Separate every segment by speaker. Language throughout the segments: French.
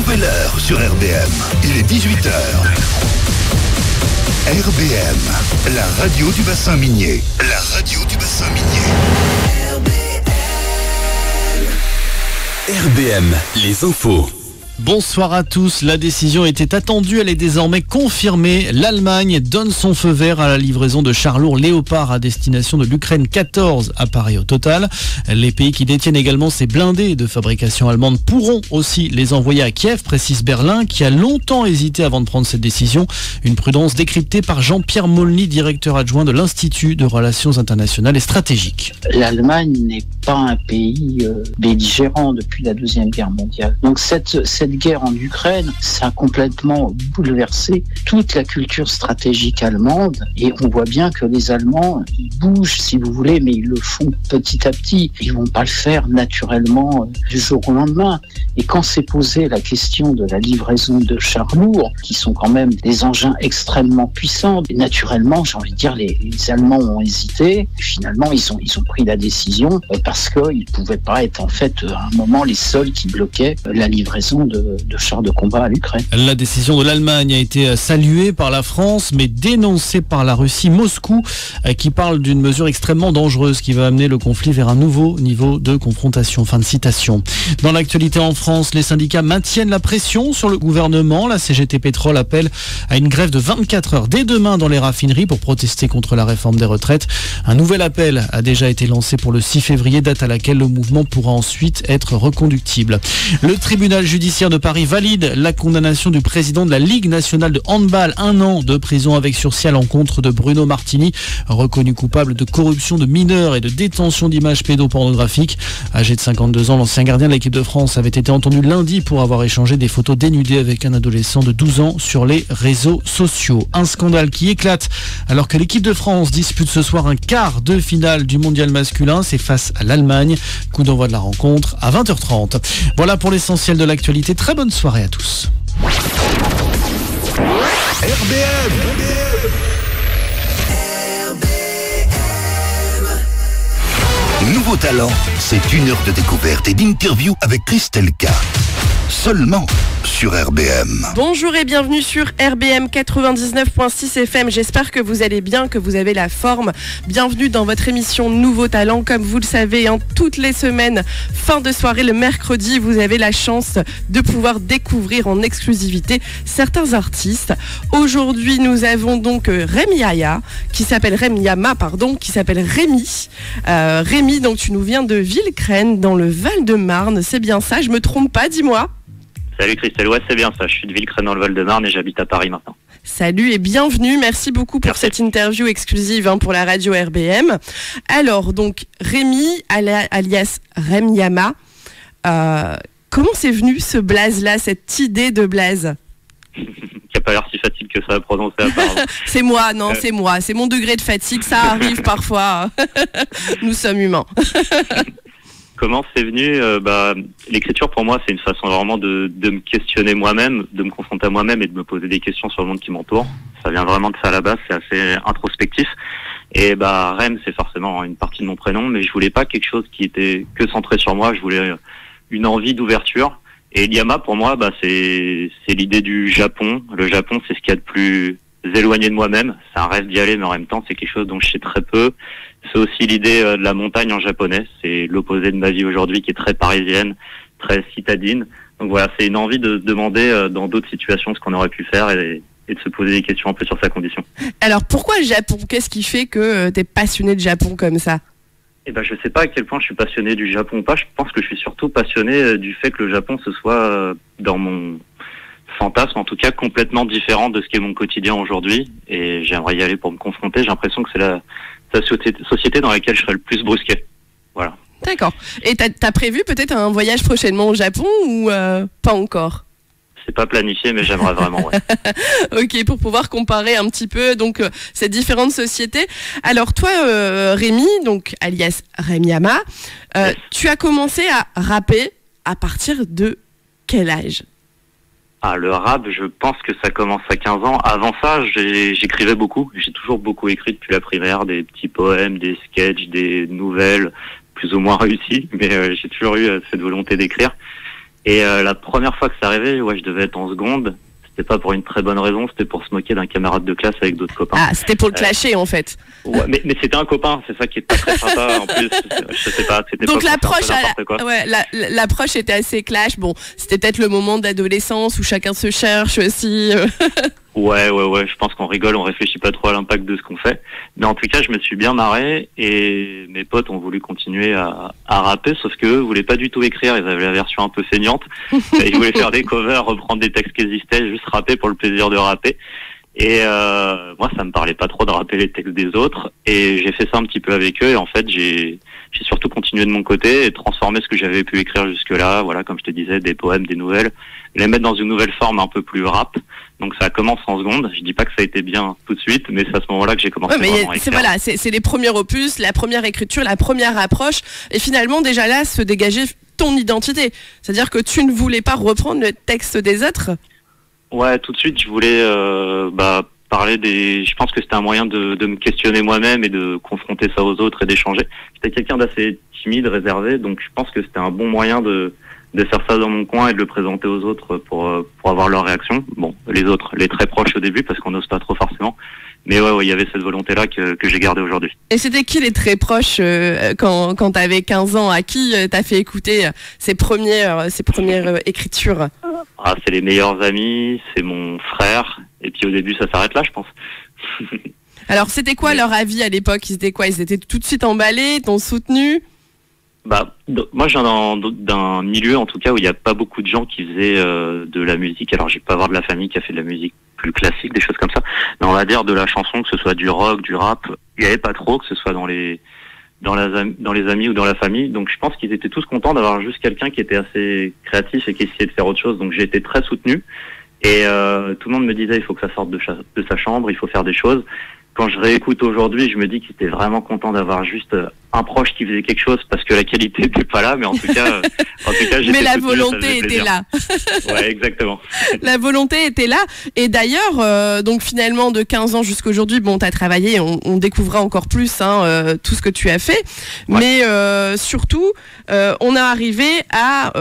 Speaker 1: nouvelle heure sur RBM. Il est 18h. RBM, la radio du bassin minier. La radio du bassin minier. RBM, les infos.
Speaker 2: Bonsoir à tous. La décision était attendue, elle est désormais confirmée. L'Allemagne donne son feu vert à la livraison de chars lourds Léopard à destination de l'Ukraine. 14 appareils au total. Les pays qui détiennent également ces blindés de fabrication allemande pourront aussi les envoyer à Kiev, précise Berlin, qui a longtemps hésité avant de prendre cette décision. Une prudence décryptée par Jean-Pierre Molny, directeur adjoint de l'Institut de Relations internationales et stratégiques.
Speaker 3: L'Allemagne n'est pas un pays belligérant depuis la Deuxième Guerre mondiale. Donc cette guerre en Ukraine, ça a complètement bouleversé toute la culture stratégique allemande et on voit bien que les Allemands, ils bougent si vous voulez, mais ils le font petit à petit. Ils vont pas le faire naturellement du jour au lendemain. Et quand s'est posée la question de la livraison de chars lourds, qui sont quand même des engins extrêmement puissants, et naturellement, j'ai envie de dire, les Allemands ont hésité. Et finalement, ils ont pris la décision parce qu'ils pouvaient pas être en fait à un moment les seuls qui bloquaient la livraison de chars de combat à l'Ukraine.
Speaker 2: La décision de l'Allemagne a été saluée par la France, mais dénoncée par la Russie. Moscou, qui parle d'une mesure extrêmement dangereuse qui va amener le conflit vers un nouveau niveau de confrontation. Fin de citation. Dans l'actualité en France, les syndicats maintiennent la pression sur le gouvernement. La CGT Pétrole appelle à une grève de 24 heures dès demain dans les raffineries pour protester contre la réforme des retraites. Un nouvel appel a déjà été lancé pour le 6 février, date à laquelle le mouvement pourra ensuite être reconductible. Le tribunal judiciaire de Paris valide la condamnation du président de la Ligue nationale de handball. 1 an de prison avec sursis à l'encontre de Bruno Martini, reconnu coupable de corruption de mineurs et de détention d'images pédopornographiques. Âgé de 52 ans, l'ancien gardien de l'équipe de France avait été entendu lundi pour avoir échangé des photos dénudées avec un adolescent de 12 ans sur les réseaux sociaux. Un scandale qui éclate alors que l'équipe de France dispute ce soir un quart de finale du mondial masculin. C'est face à l'Allemagne. Coup d'envoi de la rencontre à 20h30. Voilà pour l'essentiel de l'actualité. Très bonne soirée à tous.
Speaker 1: RBM. Nouveau talent, c'est 1 heure de découverte et d'interview avec Christelle K. Seulement sur RBM.
Speaker 4: Bonjour et bienvenue sur RBM 99.6 FM. J'espère que vous allez bien, que vous avez la forme. Bienvenue dans votre émission Nouveau Talent. Comme vous le savez, toutes les semaines, fin de soirée, le mercredi, vous avez la chance de pouvoir découvrir en exclusivité certains artistes. Aujourd'hui, nous avons donc Rémi Yama, qui s'appelle Rémi. Rémi, donc tu nous viens de Villecresnes, dans le Val-de-Marne. C'est bien ça, je me trompe pas, dis-moi.
Speaker 5: Salut Christelle, ouais c'est bien ça, je suis de Villecresnes dans le Val-de-Marne et j'habite à Paris maintenant.
Speaker 4: Salut et bienvenue, merci beaucoup pour cette interview exclusive pour la radio RBM. Alors donc Rémi, alias Rémi Yama, comment c'est venu ce blaze-là, cette idée de blaze?
Speaker 5: Qui n'a pas l'air si facile que ça à prononcer apparemment.
Speaker 4: C'est moi, c'est mon degré de fatigue, ça arrive parfois, nous sommes humains.
Speaker 5: Comment c'est venu l'écriture pour moi c'est une façon vraiment de me questionner moi-même, de me confronter à moi-même et de me poser des questions sur le monde qui m'entoure. Ça vient vraiment de ça à la base, c'est assez introspectif. Et Rem c'est forcément une partie de mon prénom, mais je voulais pas quelque chose qui était que centré sur moi, je voulais une envie d'ouverture. Et Yama pour moi c'est l'idée du Japon. Le Japon c'est ce qu'il y a de plus éloigné de moi-même, c'est un rêve d'y aller mais en même temps c'est quelque chose dont je sais très peu. C'est aussi l'idée de la montagne en japonais, c'est l'opposé de ma vie aujourd'hui qui est très parisienne, très citadine. Donc voilà, c'est une envie de se demander dans d'autres situations ce qu'on aurait pu faire et de se poser des questions un peu sur sa condition. Alors pourquoi le Japon? Qu'est-ce qui fait que t'es passionné de Japon comme ça? Je sais pas à quel point je suis passionné du Japon ou pas, je pense que je suis surtout passionné du fait que le Japon ce soit dans mon fantasme en tout cas complètement différent de ce qu'est mon quotidien aujourd'hui et j'aimerais y aller pour me confronter, j'ai l'impression que c'est la société dans laquelle je serais le plus brusqué. Voilà. D'accord. Et t'as prévu peut-être un voyage prochainement au Japon ou pas encore? C'est pas planifié, mais j'aimerais vraiment, ouais. Ok, pour pouvoir comparer un petit peu donc ces différentes sociétés. Alors toi, Rémi, donc alias Rémi Yama, yes. Tu as commencé à rapper à partir de quel âge? Le rap, je pense que ça commence à 15 ans. Avant ça, j'écrivais beaucoup. J'ai toujours beaucoup écrit depuis la primaire, des petits poèmes, des sketchs, des nouvelles, plus ou moins réussies. Mais j'ai toujours eu cette volonté d'écrire. Et la première fois que c'est arrivé, ouais, je devais être en seconde. C'était pas pour une très bonne raison, c'était pour se moquer d'un camarade de classe avec d'autres copains.
Speaker 4: Ah, c'était pour le clasher en fait.
Speaker 5: Ouais, mais c'était un copain, c'est ça qui est pas très sympa. En plus, je sais pas, c'était
Speaker 4: donc
Speaker 5: pas
Speaker 4: l'approche,
Speaker 5: n'importe quoi.
Speaker 4: ouais, l'approche était assez clash. Bon, c'était peut-être le moment d'adolescence où chacun se cherche aussi.
Speaker 5: Ouais, je pense qu'on rigole, on réfléchit pas trop à l'impact de ce qu'on fait. Mais en tout cas, je me suis bien marré et mes potes ont voulu continuer à rapper, sauf qu'eux voulaient pas du tout écrire, ils avaient la version un peu feignante. Ils voulaient faire des covers, reprendre des textes qui existaient, juste rapper pour le plaisir de rapper. Et moi, ça me parlait pas trop de rapper les textes des autres. Et j'ai fait ça un petit peu avec eux. Et en fait, j'ai surtout continué de mon côté et transformé ce que j'avais pu écrire jusque-là. Voilà, comme je te disais, des poèmes, des nouvelles, les mettre dans une nouvelle forme un peu plus rap. Donc ça commence en seconde. Je dis pas que ça a été bien tout de suite, mais c'est à ce moment-là que j'ai commencé vraiment à écrire.
Speaker 4: C'est les premiers opus, la première écriture, la première approche. Et finalement, déjà là, se dégageait ton identité. C'est-à-dire que tu ne voulais pas reprendre le texte des autres.
Speaker 5: Ouais, tout de suite, je voulais parler des... Je pense que c'était un moyen de me questionner moi-même et de confronter ça aux autres et d'échanger. J'étais quelqu'un d'assez timide, réservé, donc je pense que c'était un bon moyen de faire ça dans mon coin et de le présenter aux autres pour avoir leur réaction. Bon, les autres, les très proches au début, parce qu'on n'ose pas trop forcément. Mais ouais, il y avait cette volonté-là que j'ai gardée aujourd'hui.
Speaker 4: Et c'était qui les très proches quand t'avais 15 ans? À qui t'as fait écouter ces premières écritures?
Speaker 5: Ah, c'est les meilleurs amis, c'est mon frère. Et puis au début, ça s'arrête là, je pense.
Speaker 4: Alors, c'était quoi leur avis à l'époque? Ils étaient tout de suite emballés, t'ont soutenu?
Speaker 5: Moi, je viens d'un milieu, en tout cas, où il n'y a pas beaucoup de gens qui faisaient de la musique. Alors, j'ai pas avoir de la famille qui a fait de la musique plus classique, des choses comme ça. Mais on va dire de la chanson, que ce soit du rock, du rap, il n'y avait pas trop, que ce soit dans les amis ou dans la famille. Donc, je pense qu'ils étaient tous contents d'avoir juste quelqu'un qui était assez créatif et qui essayait de faire autre chose. Donc, j'ai été très soutenu. Et tout le monde me disait, il faut que ça sorte de sa chambre, il faut faire des choses. Quand je réécoute aujourd'hui, je me dis qu'ils étaient vraiment contents d'avoir juste un proche qui faisait quelque chose, parce que la qualité n'était pas là, mais en tout cas, j'étais
Speaker 4: mais la
Speaker 5: soutenu,
Speaker 4: volonté était là.
Speaker 5: Ouais, exactement.
Speaker 4: La volonté était là. Et d'ailleurs, donc finalement, de 15 ans jusqu'à aujourd'hui, bon, t'as travaillé, on découvrira encore plus tout ce que tu as fait. Ouais. Mais surtout, on est arrivé à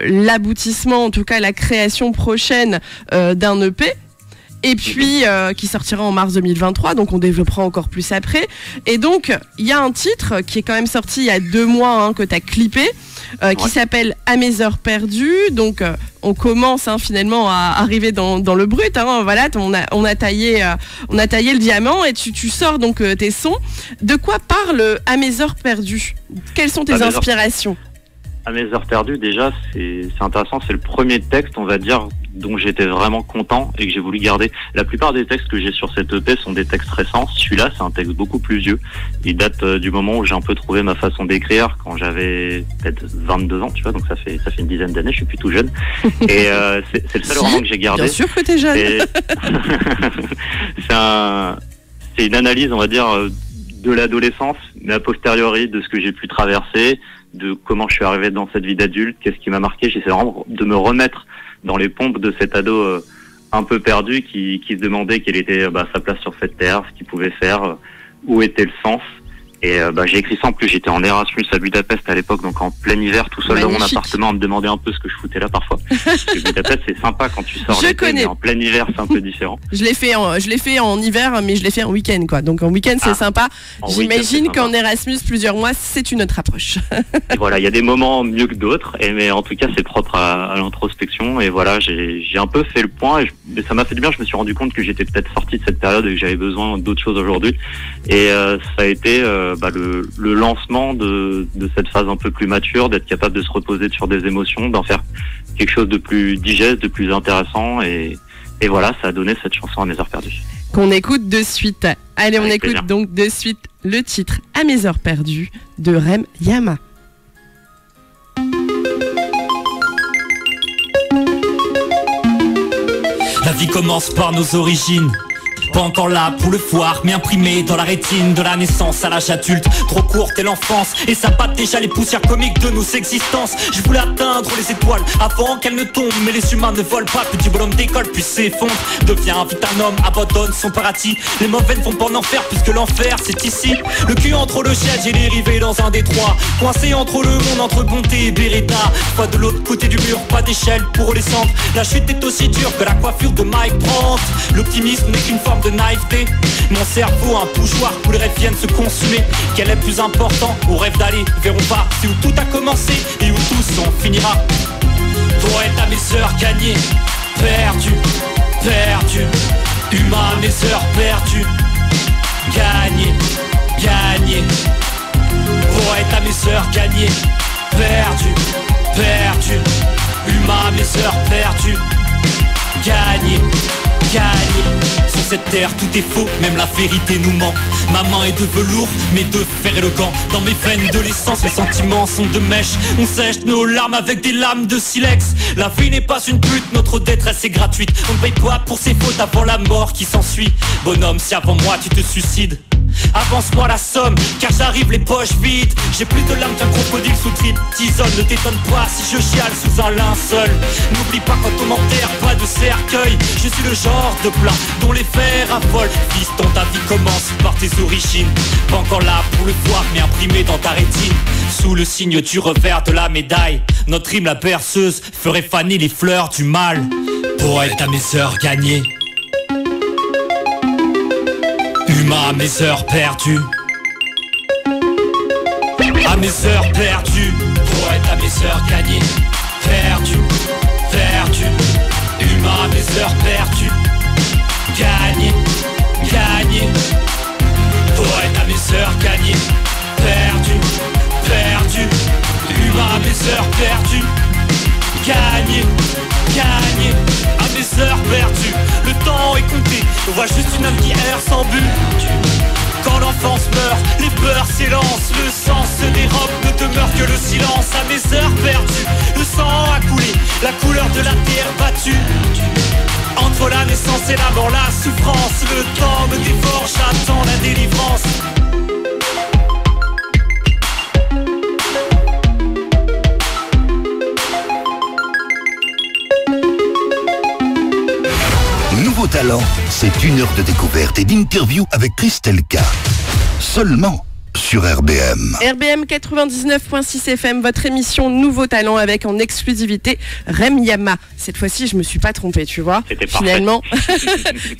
Speaker 4: l'aboutissement, en tout cas la création prochaine d'un EP. Et puis qui sortira en mars 2023, donc on développera encore plus après. Et donc il y a un titre qui est quand même sorti il y a 2 mois que tu as clippé, qui s'appelle À mes heures perdues. Donc on commence finalement à arriver dans le brut. Voilà, on a taillé le diamant et tu sors donc tes sons. De quoi parle À mes heures perdues? Quelles sont tes inspirations?
Speaker 5: À mes heures perdues, déjà, c'est intéressant. C'est le premier texte, on va dire, dont j'étais vraiment content et que j'ai voulu garder. La plupart des textes que j'ai sur cette EP sont des textes récents. Celui-là, c'est un texte beaucoup plus vieux. Il date du moment où j'ai un peu trouvé ma façon d'écrire, quand j'avais peut-être 22 ans, tu vois. Donc ça fait une dizaine d'années, je suis plus tout jeune. Et c'est le seul roman que j'ai gardé.
Speaker 4: Bien sûr que t'es jeune.
Speaker 5: C'est une analyse, on va dire, de l'adolescence, mais a posteriori de ce que j'ai pu traverser, de comment je suis arrivé dans cette vie d'adulte, qu'est-ce qui m'a marqué. J'essaie vraiment de me remettre dans les pompes de cet ado un peu perdu qui se demandait quelle était sa place sur cette terre, ce qu'il pouvait faire, où était le sens. Et j'ai écrit ça, en plus j'étais en Erasmus à Budapest à l'époque, donc en plein hiver, tout seul dans mon appartement, à me demander un peu ce que je foutais là parfois. Parce que Budapest, c'est sympa quand tu sors l'été, mais en plein hiver c'est un peu différent.
Speaker 4: Je l'ai fait en hiver, mais je l'ai fait en week-end, quoi. Donc en week-end c'est sympa. J'imagine qu'en Erasmus plusieurs mois, c'est une autre approche.
Speaker 5: Et voilà, il y a des moments mieux que d'autres, mais en tout cas c'est propre à l'introspection. Et voilà, j'ai un peu fait le point, et ça m'a fait du bien. Je me suis rendu compte que j'étais peut-être sorti de cette période et que j'avais besoin d'autres choses aujourd'hui. Et ça a été le lancement de cette phase un peu plus mature, d'être capable de se reposer sur des émotions, d'en faire quelque chose de plus digeste, de plus intéressant, et voilà, ça a donné cette chanson À mes heures perdues.
Speaker 4: Qu'on écoute de suite. Allez, on écoute plaisir. Donc de suite le titre À mes heures perdues de Rem Yama.
Speaker 6: La vie commence par nos origines. pas encore là pour le voir, mais imprimé dans la rétine de la naissance à l'âge adulte. Trop courte est l'enfance et ça bat déjà les poussières comiques de nos existences. Je voulais atteindre les étoiles avant qu'elles ne tombent, mais les humains ne volent pas. Petit bonhomme d'école puis s'effondre, devient vite un homme, abandonne son paradis. Les mauvais ne vont pas en enfer puisque l'enfer c'est ici. Le cul entre le ciel, j'ai dérivé dans un détroit, coincé entre le monde, entre bonté et Beretta. Pas de l'autre côté du mur, pas d'échelle pour descendre. La chute est aussi dure que la coiffure de Mike Brandt. L'optimisme n'est qu'une forme de naïveté. Mon cerveau un bougeoir où les rêves viennent se consumer. Quel est plus important, au rêve d'aller vers où pas, c'est où tout a commencé et où tous on finira. Pour être à mes heures gagnées, perdu, perdu. Humain à mes heures perdues, gagné, gagné. Pour être à mes heures gagnées, perdu, perdu. Humain à mes heures perdues, gagné, gagné. Sur cette terre tout est faux, même la vérité nous ment. Ma main est de velours, mes deux fers et le gant. Dans mes veines de l'essence, mes sentiments sont de mèche. On sèche nos larmes avec des lames de silex. La vie n'est pas une pute, notre détresse est gratuite. On ne paye pas pour ses fautes avant la mort qui s'ensuit. Bonhomme, si avant moi tu te suicides, avance-moi la somme, car j'arrive les poches vides. J'ai plus de larmes qu'un crocodile sous tisonne. Ne t'étonne pas si je chiale sous un linceul. N'oublie pas quand on m'enterre, pas de cercueil. Je suis le genre de plat dont les fers affolent. Fiston, ta vie commence par tes origines. Pas encore là pour le voir, mais imprimé dans ta rétine. Sous le signe du revers de la médaille, notre hymne la berceuse ferait faner les fleurs du mal. Pour être à mes heures gagnées, humain à mes heures perdues, à mes heures perdues. Pour être à mes heures gagnées, perdu, perdu. Humain à mes heures perdues, gagné, gagné. Pour être à mes heures gagnées, perdu, perdu. Humain à mes heures perdues, gagné, gagné. À mes heures perdues, le temps est compté. On voit juste une âme qui erre sans but. Quand l'enfance meurt, les peurs s'élancent. Le sang se dérobe, ne demeure que le silence. À mes heures perdues, le sang a coulé, la couleur de la terre battue. Entre la naissance et la mort, la souffrance. Le temps me dévore, j'attends la délivrance.
Speaker 1: Nouveau talent, c'est une heure de découverte et d'interview avec Christelle K. Seulement sur RBM.
Speaker 4: RBM 99.6 FM, votre émission Nouveau Talent avec en exclusivité Rem Yama. Cette fois-ci, je me suis pas trompée, tu vois.
Speaker 5: C'était
Speaker 4: finalement.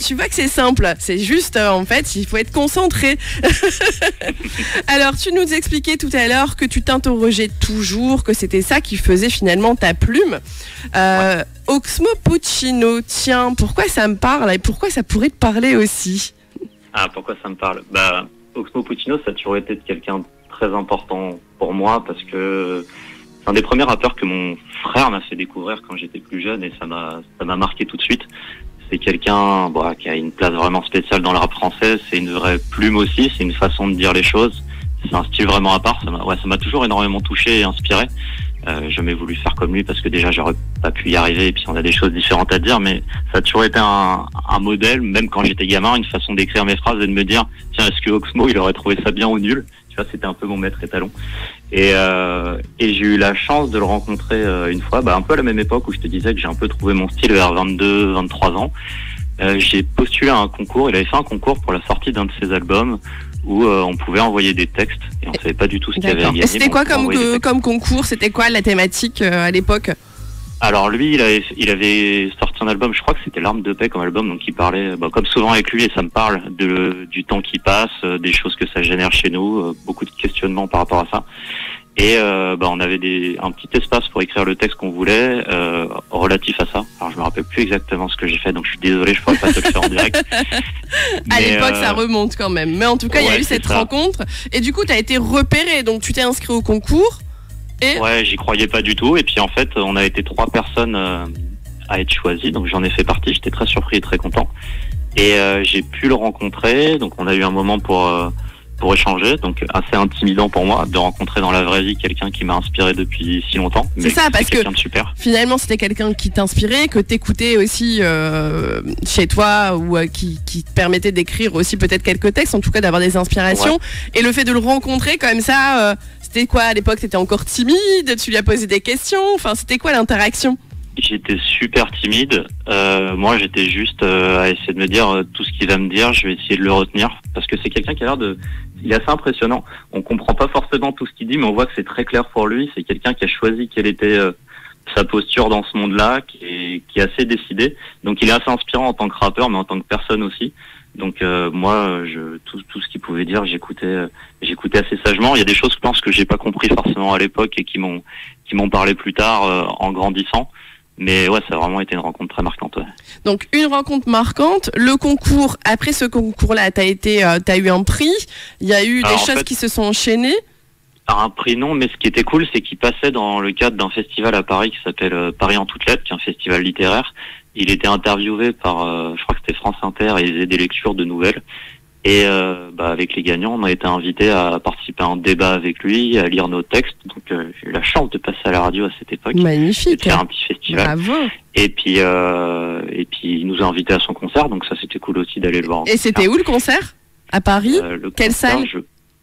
Speaker 4: Tu vois que c'est simple. C'est juste, en fait, il faut être concentré. Alors, tu nous expliquais tout à l'heure que tu t'interrogeais toujours, que c'était ça qui faisait finalement ta plume. Oxmo Puccino, tiens, pourquoi ça me parle et pourquoi ça pourrait te parler aussi?
Speaker 5: Ah, pourquoi ça me parle? Oxmo Puccino, ça a toujours été quelqu'un de très important pour moi parce que c'est un des premiers rappeurs que mon frère m'a fait découvrir quand j'étais plus jeune et ça m'a marqué tout de suite. C'est quelqu'un qui a une place vraiment spéciale dans le rap français. C'est une vraie plume aussi, c'est une façon de dire les choses. C'est un style vraiment à part. Ça m'a toujours énormément touché et inspiré. J'ai jamais voulu faire comme lui parce que déjà j'aurais pas pu y arriver et puis on a des choses différentes à dire, mais ça a toujours été un modèle, même quand j'étais gamin, une façon d'écrire mes phrases et de me dire tiens, est-ce que Oxmo il aurait trouvé ça bien ou nul, tu vois, c'était un peu mon maître étalon. Et j'ai eu la chance de le rencontrer une fois, un peu à la même époque où je te disais que j'ai un peu trouvé mon style vers 22-23 ans. J'ai postulé à un concours, il avait fait un concours pour la sortie d'un de ses albums où on pouvait envoyer des textes et on savait pas du tout ce qu'il y avait à gagner.
Speaker 4: Et c'était quoi comme concours? C'était quoi la thématique à l'époque?
Speaker 5: Alors lui, il avait sorti un album, je crois que c'était L'Arme de Paix comme album, donc il parlait, comme souvent avec lui, et ça me parle du temps qui passe, des choses que ça génère chez nous, beaucoup de questionnements par rapport à ça. Et on avait un petit espace pour écrire le texte qu'on voulait relatif à ça. Alors je me rappelle plus exactement ce que j'ai fait, donc je suis désolé, je pourrais pas te le faire en direct.
Speaker 4: À l'époque, ça remonte quand même. Mais en tout cas, il y a eu cette rencontre. Et du coup, tu as été repéré, donc tu t'es inscrit au concours.
Speaker 5: Ouais, j'y croyais pas du tout. Et puis en fait, on a été 3 personnes à être choisies, donc j'en ai fait partie. J'étais très surpris et très content. Et j'ai pu le rencontrer. Donc on a eu un moment pour pour échanger, donc assez intimidant pour moi de rencontrer dans la vraie vie quelqu'un qui m'a inspiré depuis si longtemps.
Speaker 4: C'est ça, parce que
Speaker 5: de super.
Speaker 4: Finalement c'était quelqu'un qui t'inspirait, que t'écoutais aussi chez toi, ou qui te permettait d'écrire aussi peut-être quelques textes, en tout cas d'avoir des inspirations. Ouais. Et le fait de le rencontrer comme ça, c'était quoi à l'époque? T'étais encore timide, tu lui as posé des questions, enfin c'était quoi l'interaction?
Speaker 5: J'étais super timide. Moi, j'étais juste à essayer de me dire tout ce qu'il va me dire, je vais essayer de le retenir, parce que c'est quelqu'un qui a l'air de... Il est assez impressionnant. On comprend pas forcément tout ce qu'il dit, mais on voit que c'est très clair pour lui. C'est quelqu'un qui a choisi quelle était sa posture dans ce monde-là, qui est assez décidé. Donc, il est assez inspirant en tant que rappeur, mais en tant que personne aussi. Donc, moi, tout ce qu'il pouvait dire, j'écoutais assez sagement. Il y a des choses, je pense, que j'ai pas compris forcément à l'époque et qui m'ont parlé plus tard en grandissant. Mais ouais, ça a vraiment été une rencontre très marquante. Ouais.
Speaker 4: Donc une rencontre marquante, le concours, après ce concours-là, t'as eu un prix, il y a eu des choses qui se sont enchaînées.
Speaker 5: Alors un prix non, mais ce qui était cool, c'est qu'il passait dans le cadre d'un festival à Paris qui s'appelle Paris en toutes lettres, qui est un festival littéraire. Il était interviewé par, je crois que c'était France Inter, et il faisait des lectures de nouvelles. Et avec les gagnants, on a été invités à participer à un débat avec lui, à lire nos textes. Donc j'ai eu la chance de passer à la radio à cette époque.
Speaker 4: Magnifique.
Speaker 5: De faire un petit festival.
Speaker 4: Bravo.
Speaker 5: Et puis il nous a invités à son concert, donc ça c'était cool aussi d'aller le voir.
Speaker 4: Et c'était où le concert? À Paris? Quelle salle?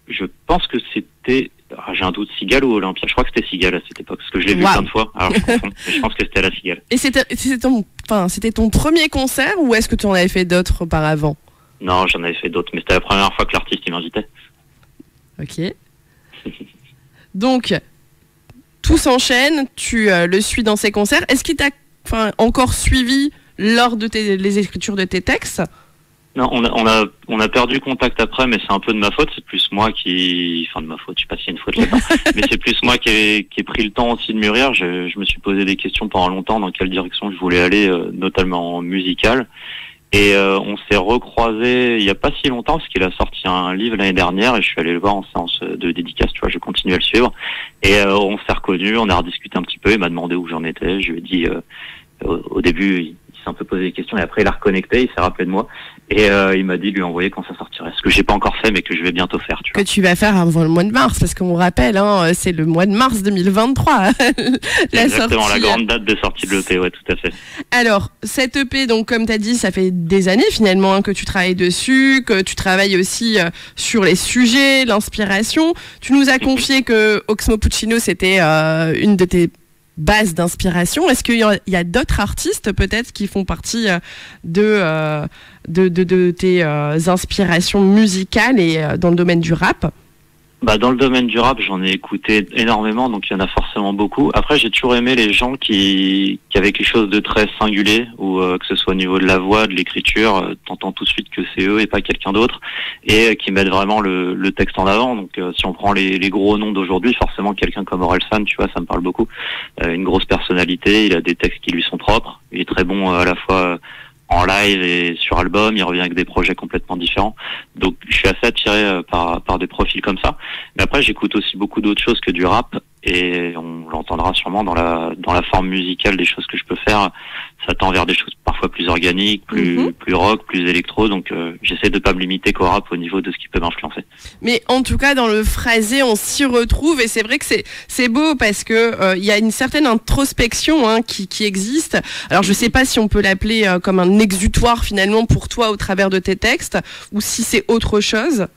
Speaker 5: Je pense que c'était... j'ai un doute, Cigale ou Olympia? Je crois que c'était Cigale à cette époque, parce que je l'ai vu plein de fois. Alors je confonds, mais je pense que c'était à la Cigale.
Speaker 4: Et c'était ton premier concert, ou est-ce que tu en avais fait d'autres auparavant?
Speaker 5: Non, j'en avais fait d'autres, mais c'était la première fois que l'artiste m'invitait.
Speaker 4: Ok. Donc, tout s'enchaîne, tu le suis dans ses concerts. Est-ce qu'il t'a encore suivi lors de les écritures de tes textes?
Speaker 5: Non, on a perdu contact après, mais c'est un peu de ma faute. C'est plus moi qui... Enfin, de ma faute, je sais pas s'il y a une faute là-dedans. Mais c'est plus moi qui ai pris le temps aussi de mûrir. Je me suis posé des questions pendant longtemps dans quelle direction je voulais aller, notamment musicale. Et on s'est recroisés il y a pas si longtemps, parce qu'il a sorti un livre l'année dernière et je suis allé le voir en séance de dédicace, tu vois, je continue à le suivre. Et on s'est reconnus, on a rediscuté un petit peu, il m'a demandé où j'en étais, je lui ai dit au début, il s'est un peu posé des questions et après il a reconnecté, il s'est rappelé de moi et il m'a dit de lui envoyer quand ça sortirait, ce que j'ai pas encore fait mais que je vais bientôt faire, tu vois.
Speaker 4: Que tu vas faire avant le mois de mars, parce qu'on rappelle, c'est le mois de mars 2023
Speaker 5: Exactement, la grande date de sortie de l'EP, ouais, tout à fait.
Speaker 4: Alors cette EP, donc comme tu as dit, ça fait des années finalement que tu travailles dessus, que tu travailles aussi sur les sujets, l'inspiration. Tu nous as confié que Oxmo Puccino c'était une de tes base d'inspiration. Est-ce qu'il y a d'autres artistes peut-être qui font partie de tes inspirations musicales et dans le domaine du rap?
Speaker 5: Dans le domaine du rap, j'en ai écouté énormément, donc il y en a forcément beaucoup. Après, j'ai toujours aimé les gens qui avaient quelque chose de très singulier, ou que ce soit au niveau de la voix, de l'écriture, t'entends tout de suite que c'est eux et pas quelqu'un d'autre, et qui mettent vraiment le texte en avant. Donc si on prend les gros noms d'aujourd'hui, forcément quelqu'un comme Orelsan, tu vois, ça me parle beaucoup. Une grosse personnalité, il a des textes qui lui sont propres, il est très bon à la fois en live et sur album, il revient avec des projets complètement différents. Donc je suis assez attiré par des profils comme ça. Mais après j'écoute aussi beaucoup d'autres choses que du rap, et on l'entendra sûrement dans la forme musicale des choses que je peux faire. Ça tend vers des choses parfois plus organiques, plus rock, plus électro, donc j'essaie de pas me limiter qu'au rap au niveau de ce qui peut m'influencer.
Speaker 4: Mais en tout cas dans le phrasé on s'y retrouve, et c'est vrai que c'est beau parce que il y a une certaine introspection qui existe. Alors je sais pas si on peut l'appeler comme un exutoire finalement pour toi au travers de tes textes, ou si c'est autre chose.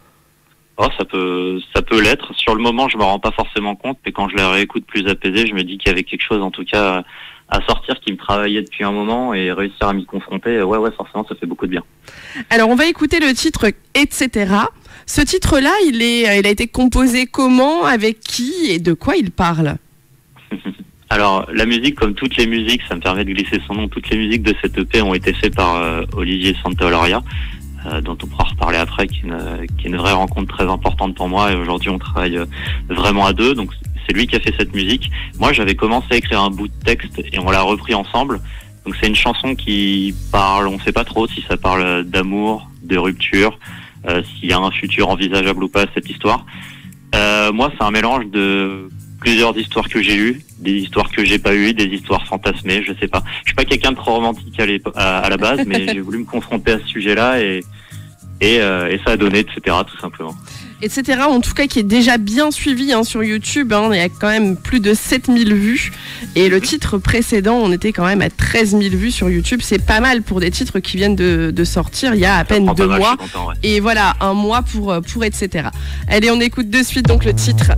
Speaker 5: Oh, ça peut l'être. Sur le moment, je me rends pas forcément compte, mais quand je la réécoute plus apaisée, je me dis qu'il y avait quelque chose, en tout cas, à sortir qui me travaillait depuis un moment, et réussir à m'y confronter, ouais, forcément, ça fait beaucoup de bien.
Speaker 4: Alors, on va écouter le titre « Etc ». Ce titre-là, il a été composé comment, avec qui et de quoi il parle?
Speaker 5: Alors, la musique, comme toutes les musiques, ça me permet de glisser son nom, toutes les musiques de cette EP ont été faites par Olivier Santaolaria, dont on pourra reparler après, qui est une vraie rencontre très importante pour moi, et aujourd'hui on travaille vraiment à deux, donc c'est lui qui a fait cette musique. Moi j'avais commencé à écrire un bout de texte et on l'a repris ensemble, donc c'est une chanson qui parle, on sait pas trop si ça parle d'amour, de rupture, s'il y a un futur envisageable ou pas cette histoire. Moi c'est un mélange de plusieurs histoires que j'ai eues, des histoires que j'ai pas eues, des histoires fantasmées, je sais pas. Je suis pas quelqu'un de trop romantique à la base, mais j'ai voulu me confronter à ce sujet-là et ça a donné, etc., tout simplement.
Speaker 4: etc. En tout cas, qui est déjà bien suivi sur YouTube. Il y a quand même plus de 7000 vues. Et le titre précédent, on était quand même à 13 000 vues sur YouTube. C'est pas mal pour des titres qui viennent de sortir il y a à peine 2 mois.
Speaker 5: Content, ouais.
Speaker 4: Et voilà, un mois pour etc. Allez, on écoute de suite donc le titre.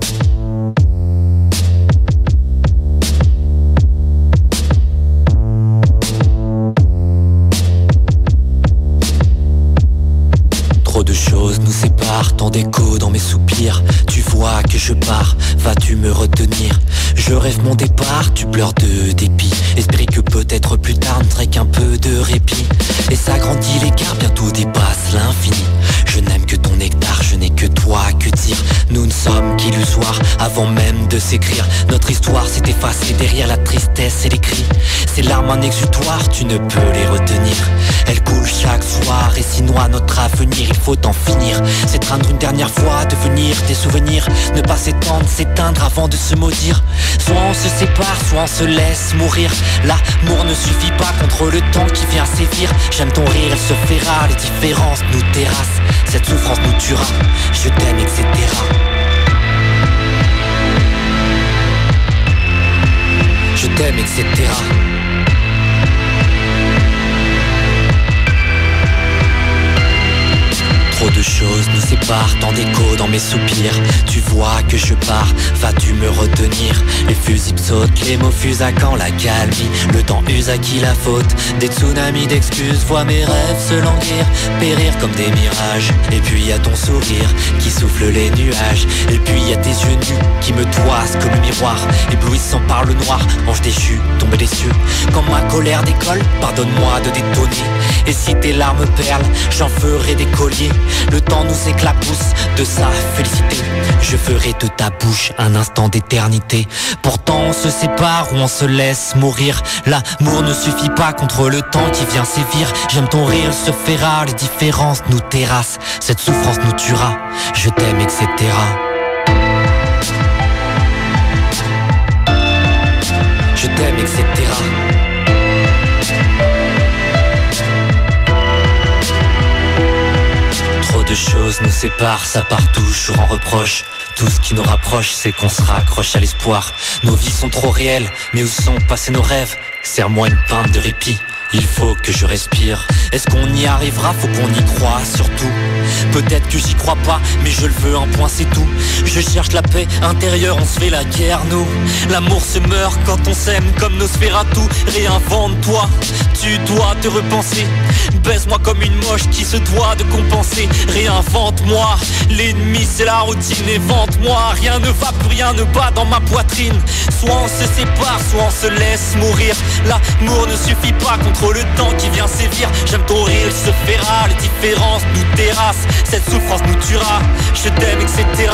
Speaker 6: Trop de choses nous séparent, tant d'échos dans mes soupirs. Tu vois que je pars, vas-tu me retenir? Je rêve mon départ, tu pleures de dépit. Espérer que peut-être plus tard ne serait qu'un peu de répit. Et ça grandit l'écart, bientôt dépasse l'infini. Je n'aime que ton nectar, je n'ai que toi que dire. Nous ne sommes qu'illusoires avant même de s'écrire. Notre histoire s'est effacée derrière la tristesse et les cris. Ces larmes un exutoire, tu ne peux les retenir. Elles coulent chaque soir et s'y noient notre avenir. Il faut en finir, s'étreindre une dernière fois, devenir des souvenirs. Ne pas s'étendre, s'éteindre avant de se maudire. Soit on se sépare, soit on se laisse mourir. L'amour ne suffit pas contre le temps qui vient sévir. J'aime ton rire, elle se fait rare, les différences nous terrassent. Cette souffrance nous tuera, je t'aime, etc. Je t'aime, etc. Trop de choses nous séparent, tant d'échos dans mes soupirs. Tu vois que je pars, vas-tu me retenir? Les fusils sautent, les mots fusent à quand la calmie. Le temps use à qui la faute? Des tsunamis d'excuses, vois mes rêves se languir, périr comme des mirages. Et puis y a ton sourire qui souffle les nuages. Et puis y a tes yeux nus qui me toisent comme un miroir, éblouissant par le noir, ange déchu, tombé des cieux. Quand ma colère décolle, pardonne-moi de détonner. Et si tes larmes perlent, j'en ferai des colliers. Le temps nous éclabousse de sa félicité. Je ferai de ta bouche un instant d'éternité. Pourtant on se sépare ou on se laisse mourir. L'amour ne suffit pas contre le temps qui vient sévir. J'aime ton rire, il se fait rare, les différences nous terrassent. Cette souffrance nous tuera, je t'aime, etc. Je t'aime, etc. Trop de choses nous séparent, ça part toujours en reproche. Tout ce qui nous rapproche, c'est qu'on se raccroche à l'espoir. Nos vies sont trop réelles, mais où sont passés nos rêves? Serre-moi une pinte de répit, il faut que je respire. Est-ce qu'on y arrivera? Faut qu'on y croie surtout. Peut-être que j'y crois pas, mais je le veux, un point c'est tout. Je cherche la paix intérieure, on se fait la guerre nous. L'amour se meurt quand on s'aime comme Nosferatu. Réinvente-toi, tu dois te repenser. Baise-moi comme une moche qui se doit de compenser. Réinvente-moi, l'ennemi c'est la routine. Évente-moi, rien ne va, plus rien ne bat dans ma poitrine. Soit on se sépare, soit on se laisse mourir. L'amour ne suffit pas contre le temps qui vient sévir. J'aime ton rire, il se fait rare, les différences nous terrassent. Cette souffrance nous tuera, je t'aime, etc.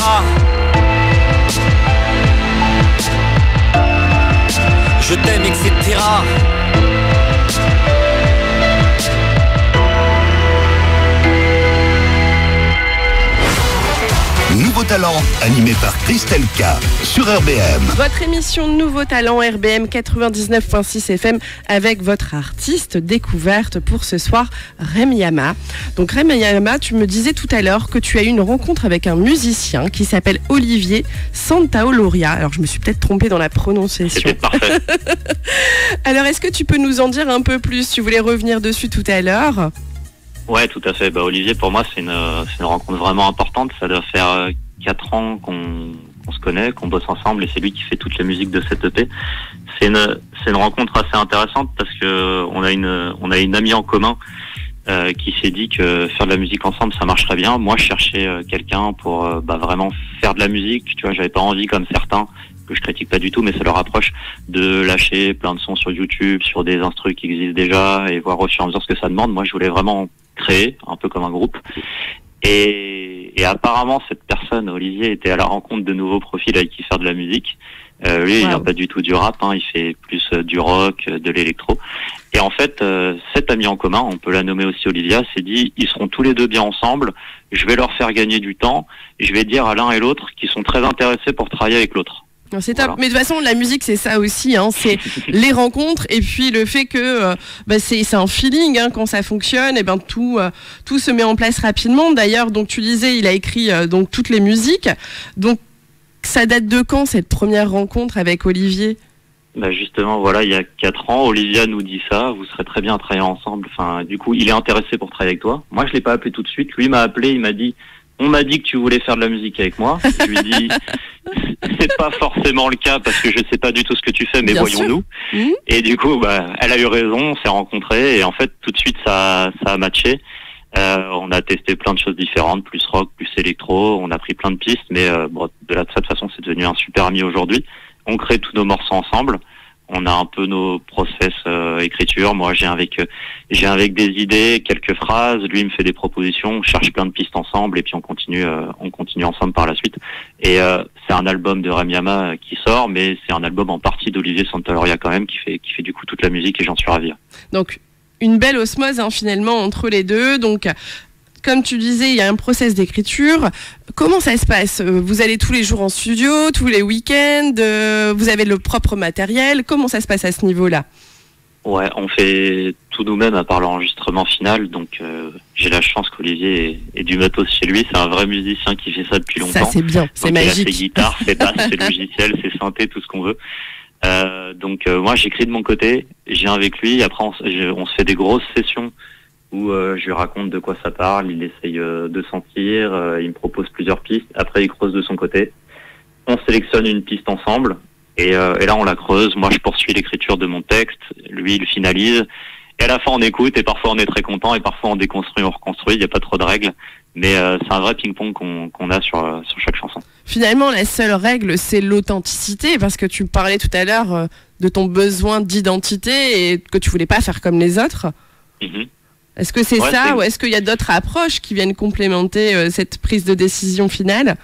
Speaker 6: Je t'aime, etc.
Speaker 1: Nouveau talent, animé par Christelle K sur RBM.
Speaker 4: Votre émission Nouveau Talent RBM 99.6 FM avec votre artiste découverte pour ce soir, Rem Yama. Donc Rem Yama, tu me disais tout à l'heure que tu as eu une rencontre avec un musicien qui s'appelle Olivier Santaoloria. Alors je me suis peut-être trompée dans la prononciation.
Speaker 5: C'était parfait.
Speaker 4: Alors est-ce que tu peux nous en dire un peu plus? Tu voulais revenir dessus tout à l'heure.
Speaker 5: Ouais, tout à fait. Olivier, pour moi, c'est une rencontre vraiment importante. Ça doit faire 4 ans qu'on se connaît, qu'on bosse ensemble, et c'est lui qui fait toute la musique de cette EP. C'est une rencontre assez intéressante parce que on a une amie en commun qui s'est dit que faire de la musique ensemble, ça marcherait bien. Moi, je cherchais quelqu'un pour vraiment faire de la musique. Tu vois, j'avais pas envie, comme certains, que je critique pas du tout, mais ça leur approche, de lâcher plein de sons sur YouTube, sur des instrus qui existent déjà, et voir au fur et à mesure ce que ça demande. Moi, je voulais vraiment créer, un peu comme un groupe. Et apparemment, cette personne, Olivier, était à la rencontre de nouveaux profils avec qui faire de la musique. Lui, il vient pas du tout du rap, il fait plus du rock, de l'électro. Et en fait, cet ami en commun, on peut la nommer aussi Olivia, s'est dit, ils seront tous les deux bien ensemble, je vais leur faire gagner du temps, et je vais dire à l'un et l'autre qu'ils sont très intéressés pour travailler avec l'autre.
Speaker 4: Non, c'est top.
Speaker 5: Voilà.
Speaker 4: Mais de toute façon, la musique, c'est ça aussi. Hein. C'est les rencontres et puis le fait que c'est un feeling. Hein, quand ça fonctionne, et ben tout se met en place rapidement. D'ailleurs, donc tu disais, il a écrit donc toutes les musiques. Donc ça date de quand cette première rencontre avec Olivier ?
Speaker 5: Bah justement, voilà, il y a 4 ans, Olivia nous dit ça, vous serez très bien à travailler ensemble. Enfin, du coup, il est intéressé pour travailler avec toi. Moi, je l'ai pas appelé tout de suite. Lui m'a appelé, il m'a dit, on m'a dit que tu voulais faire de la musique avec moi. Je lui ai dit, c'est pas forcément le cas parce que je sais pas du tout ce que tu fais, mais
Speaker 4: Bien
Speaker 5: voyons-nous. Et du coup, elle a eu raison, on s'est rencontrés et en fait, tout de suite, ça a matché. On a testé plein de choses différentes, plus rock, plus électro. On a pris plein de pistes, mais de cette façon, c'est devenu un super ami aujourd'hui. On crée tous nos morceaux ensemble. On a un peu nos process écriture. Moi, j'ai avec des idées, quelques phrases. Lui, il me fait des propositions. On cherche plein de pistes ensemble et puis on continue ensemble par la suite. Et c'est un album de Remyama qui sort, mais c'est un album en partie d'Olivier Santaloria quand même qui fait du coup toute la musique et j'en suis ravi.
Speaker 4: Donc une belle osmose finalement entre les deux. Donc comme tu disais, il y a un process d'écriture. Comment ça se passe ? Vous allez tous les jours en studio, tous les week-ends, vous avez le propre matériel. Comment ça se passe à ce niveau-là ?
Speaker 5: Ouais, on fait tout nous-mêmes à part l'enregistrement final. Donc j'ai la chance qu'Olivier ait du matos chez lui. C'est un vrai musicien qui fait ça depuis longtemps.
Speaker 4: Ça c'est bien, c'est magique.
Speaker 5: Il a ses guitares, ses basses, ses logiciels, ses synthés, tout ce qu'on veut. Donc moi j'écris de mon côté, je viens avec lui. Après on se fait des grosses sessions où je lui raconte de quoi ça parle, il essaye de sentir, il me propose plusieurs pistes, après il creuse de son côté. On sélectionne une piste ensemble, et là on la creuse, moi je poursuis l'écriture de mon texte, lui il finalise, et à la fin on écoute, et parfois on est très content, et parfois on déconstruit, on reconstruit, il n'y a pas trop de règles, mais c'est un vrai ping-pong qu'on a sur chaque chanson. Finalement
Speaker 4: la seule règle c'est l'authenticité, parce que tu parlais tout à l'heure de ton besoin d'identité, et que tu voulais pas faire comme les autres. Est-ce que c'est ça ou est-ce qu'il y a d'autres approches qui viennent complémenter cette prise de décision finale ?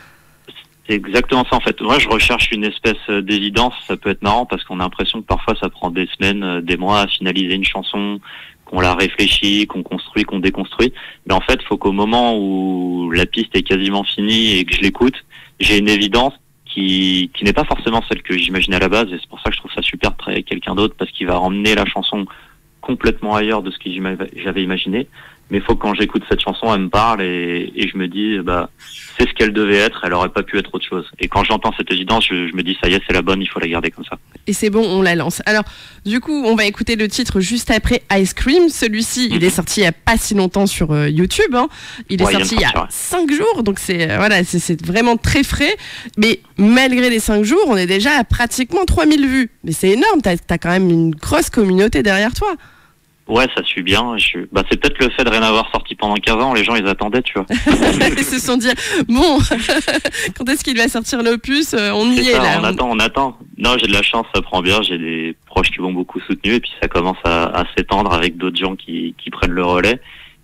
Speaker 5: C'est exactement ça en fait. Moi je recherche une espèce d'évidence, ça peut être marrant parce qu'on a l'impression que parfois ça prend des semaines, des mois à finaliser une chanson, qu'on la réfléchit, qu'on construit, qu'on déconstruit. Mais en fait il faut qu'au moment où la piste est quasiment finie et que je l'écoute, j'ai une évidence qui n'est pas forcément celle que j'imaginais à la base et c'est pour ça que je trouve ça super de travailler avec quelqu'un d'autre parce qu'il va ramener la chanson complètement ailleurs de ce que j'avais imaginé, mais il faut que quand j'écoute cette chanson, elle me parle et je me dis, c'est ce qu'elle devait être, elle aurait pas pu être autre chose. Et quand j'entends cette évidence, je me dis, ça y est, c'est la bonne, il faut la garder comme ça. Et c'est bon, on la lance. Alors, du coup, on va écouter le titre juste après Ice Cream. Celui-ci, il est sorti il y a pas si longtemps sur YouTube. Hein. Il est sorti il y a 5 jours, donc c'est vraiment très frais. Mais malgré les 5 jours, on est déjà à pratiquement 3000 vues. Mais c'est énorme, t'as quand même une grosse communauté derrière toi. Ouais, ça suit bien. C'est peut-être le fait de rien avoir sorti pendant 15 ans. Les gens, ils attendaient, tu vois. Ils se sont dit, bon, quand est-ce qu'il va sortir l'opus ? On y est là. On attend. Non, j'ai de la chance, ça prend bien. J'ai des proches qui m'ont beaucoup soutenu et puis ça commence à s'étendre avec d'autres gens qui prennent le relais.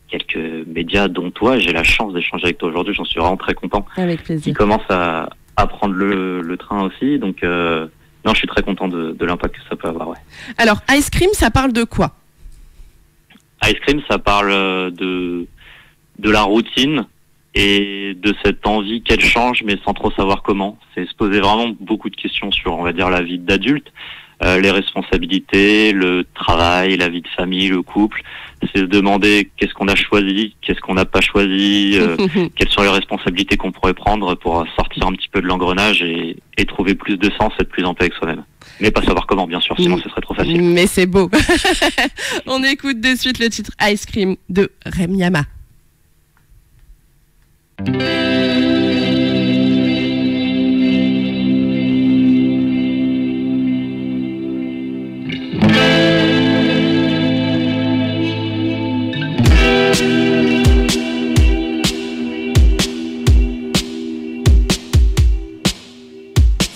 Speaker 5: Quelques médias, dont toi. J'ai la chance d'échanger avec toi aujourd'hui. J'en suis vraiment très content. Avec plaisir. Qui commencent à prendre le train aussi. Donc, non, je suis très content de l'impact que ça peut avoir. Ouais. Alors, Ice Cream, ça parle de quoi ? Ice Cream, ça parle de la routine et de cette envie qu'elle change, mais sans trop savoir comment. C'est se poser vraiment beaucoup de questions sur, on va dire, la vie d'adulte, les responsabilités, le travail, la vie de famille, le couple. C'est se demander qu'est-ce qu'on a choisi, qu'est-ce qu'on n'a pas choisi, quelles sont les responsabilités qu'on pourrait prendre pour sortir un petit peu de l'engrenage et trouver plus de sens, être plus en paix avec soi-même. Mais pas savoir comment, bien sûr, sinon ce serait trop facile. Mais c'est beau. On écoute de suite le titre Ice Cream de Remyama.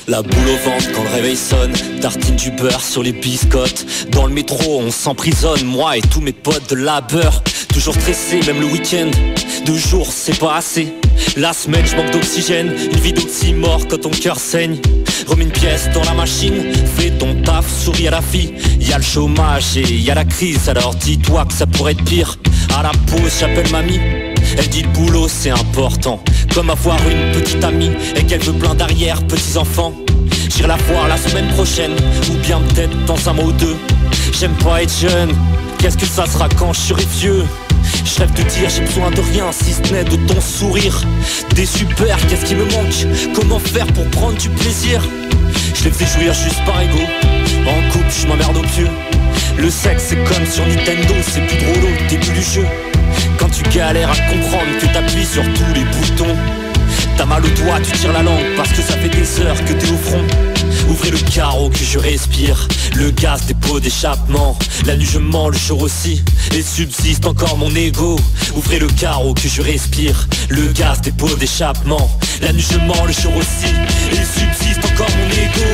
Speaker 6: La boule au ventre quand le réveil sonne, tartine du beurre sur les biscottes. Dans le métro on s'emprisonne, moi et tous mes potes de labeur. Toujours stressé, même le week-end, 2 jours c'est pas assez. La semaine je manque d'oxygène, une vie d'oxymore quand ton cœur saigne. Remets une pièce dans la machine, fais ton taf, souris à la vie. Y'a le chômage et y'a la crise, alors dis-toi que ça pourrait être pire. À la pause j'appelle mamie, elle dit le boulot c'est important. Comme avoir une petite amie et qu'elle veut plein d'arrière petits enfants. J'irai la voir la semaine prochaine, ou bien peut-être dans un mois ou deux. J'aime pas être jeune, qu'est-ce que ça sera quand je serai vieux? Je rêve de dire j'ai besoin de rien si ce n'est de ton sourire. Des super, qu'est-ce qui me manque? Comment faire pour prendre du plaisir? Je les fais jouir juste par ego. En couple je m'emmerde au pieu. Le sexe c'est comme sur Nintendo, c'est plus drôle au début du jeu. Quand tu galères à comprendre que t'appuies sur tous les boutons. T'as mal au doigt, tu tires la langue parce que ça fait des heures que t'es au front. Ouvrez le carreau que je respire, le gaz des pots d'échappement. La nuit je mens, le jour aussi, et subsiste encore mon ego. Ouvrez le carreau que je respire, le gaz des pots d'échappement. La nuit je mens, le jour aussi, et subsiste encore mon ego.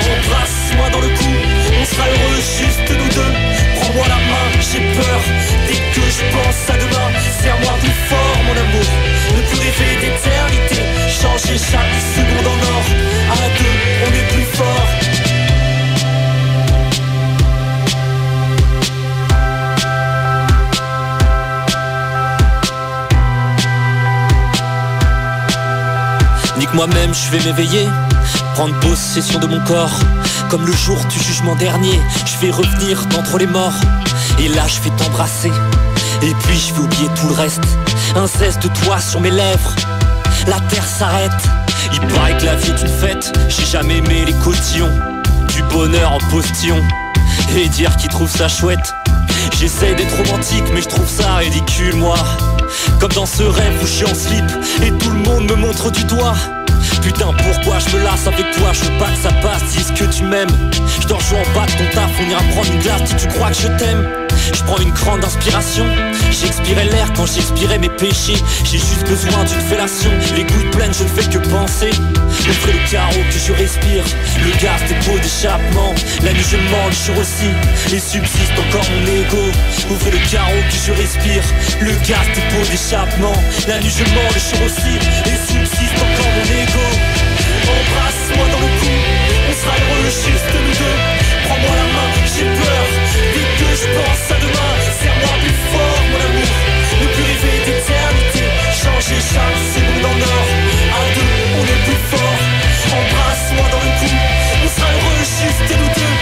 Speaker 6: Embrasse-moi dans le cou, on sera heureux juste nous deux. Prends-moi la main, j'ai peur, dès que je pense à demain. Serre-moi plus fort mon amour, ne plus rêver d'éternité. Changer chaque seconde en or, à deux on est plus fort. Nique moi-même, je vais m'éveiller, prendre possession de mon corps. Comme le jour du jugement dernier, je vais revenir d'entre les morts. Et là je vais t'embrasser, et puis je vais oublier tout le reste. Un zeste de toi sur mes lèvres, la terre s'arrête. Il paraît que la vie est une fête, j'ai jamais aimé les cotillons. Du bonheur en postillon, et dire qu'ils trouvent ça chouette. J'essaie d'être romantique mais je trouve ça ridicule moi. Comme dans ce rêve où je suis en slip, et tout le monde me montre du doigt. Putain pourquoi je me lasse avec toi, je veux pas que ça passe, dis ce que tu m'aimes. Je dors jouer en bas de ton taf, on ira prendre une glace si tu crois que je t'aime. Je prends une grande inspiration, j'expirais l'air quand j'expirais mes péchés. J'ai juste besoin d'une fellation, les gouttes pleines je ne fais que penser. Ouvrez le carreau que je respire, le gaz des pots d'échappement. La nuit je mens, le jour aussi, et subsiste encore mon ego. Ouvrez le carreau que je respire, le gaz des pots d'échappement. La nuit je mens, le jour aussi, et subsiste encore mon ego. Embrasse-moi dans le cou, on sera heureux juste nous deux. Prends-moi la main, j'ai peur, dès que je pense à demain. Serre-moi plus fort mon amour, ne plus rêver d'éternité. Changer chaque seconde en or, à deux on est plus fort. Embrasse-moi dans le cou, on sera heureux juste nous deux.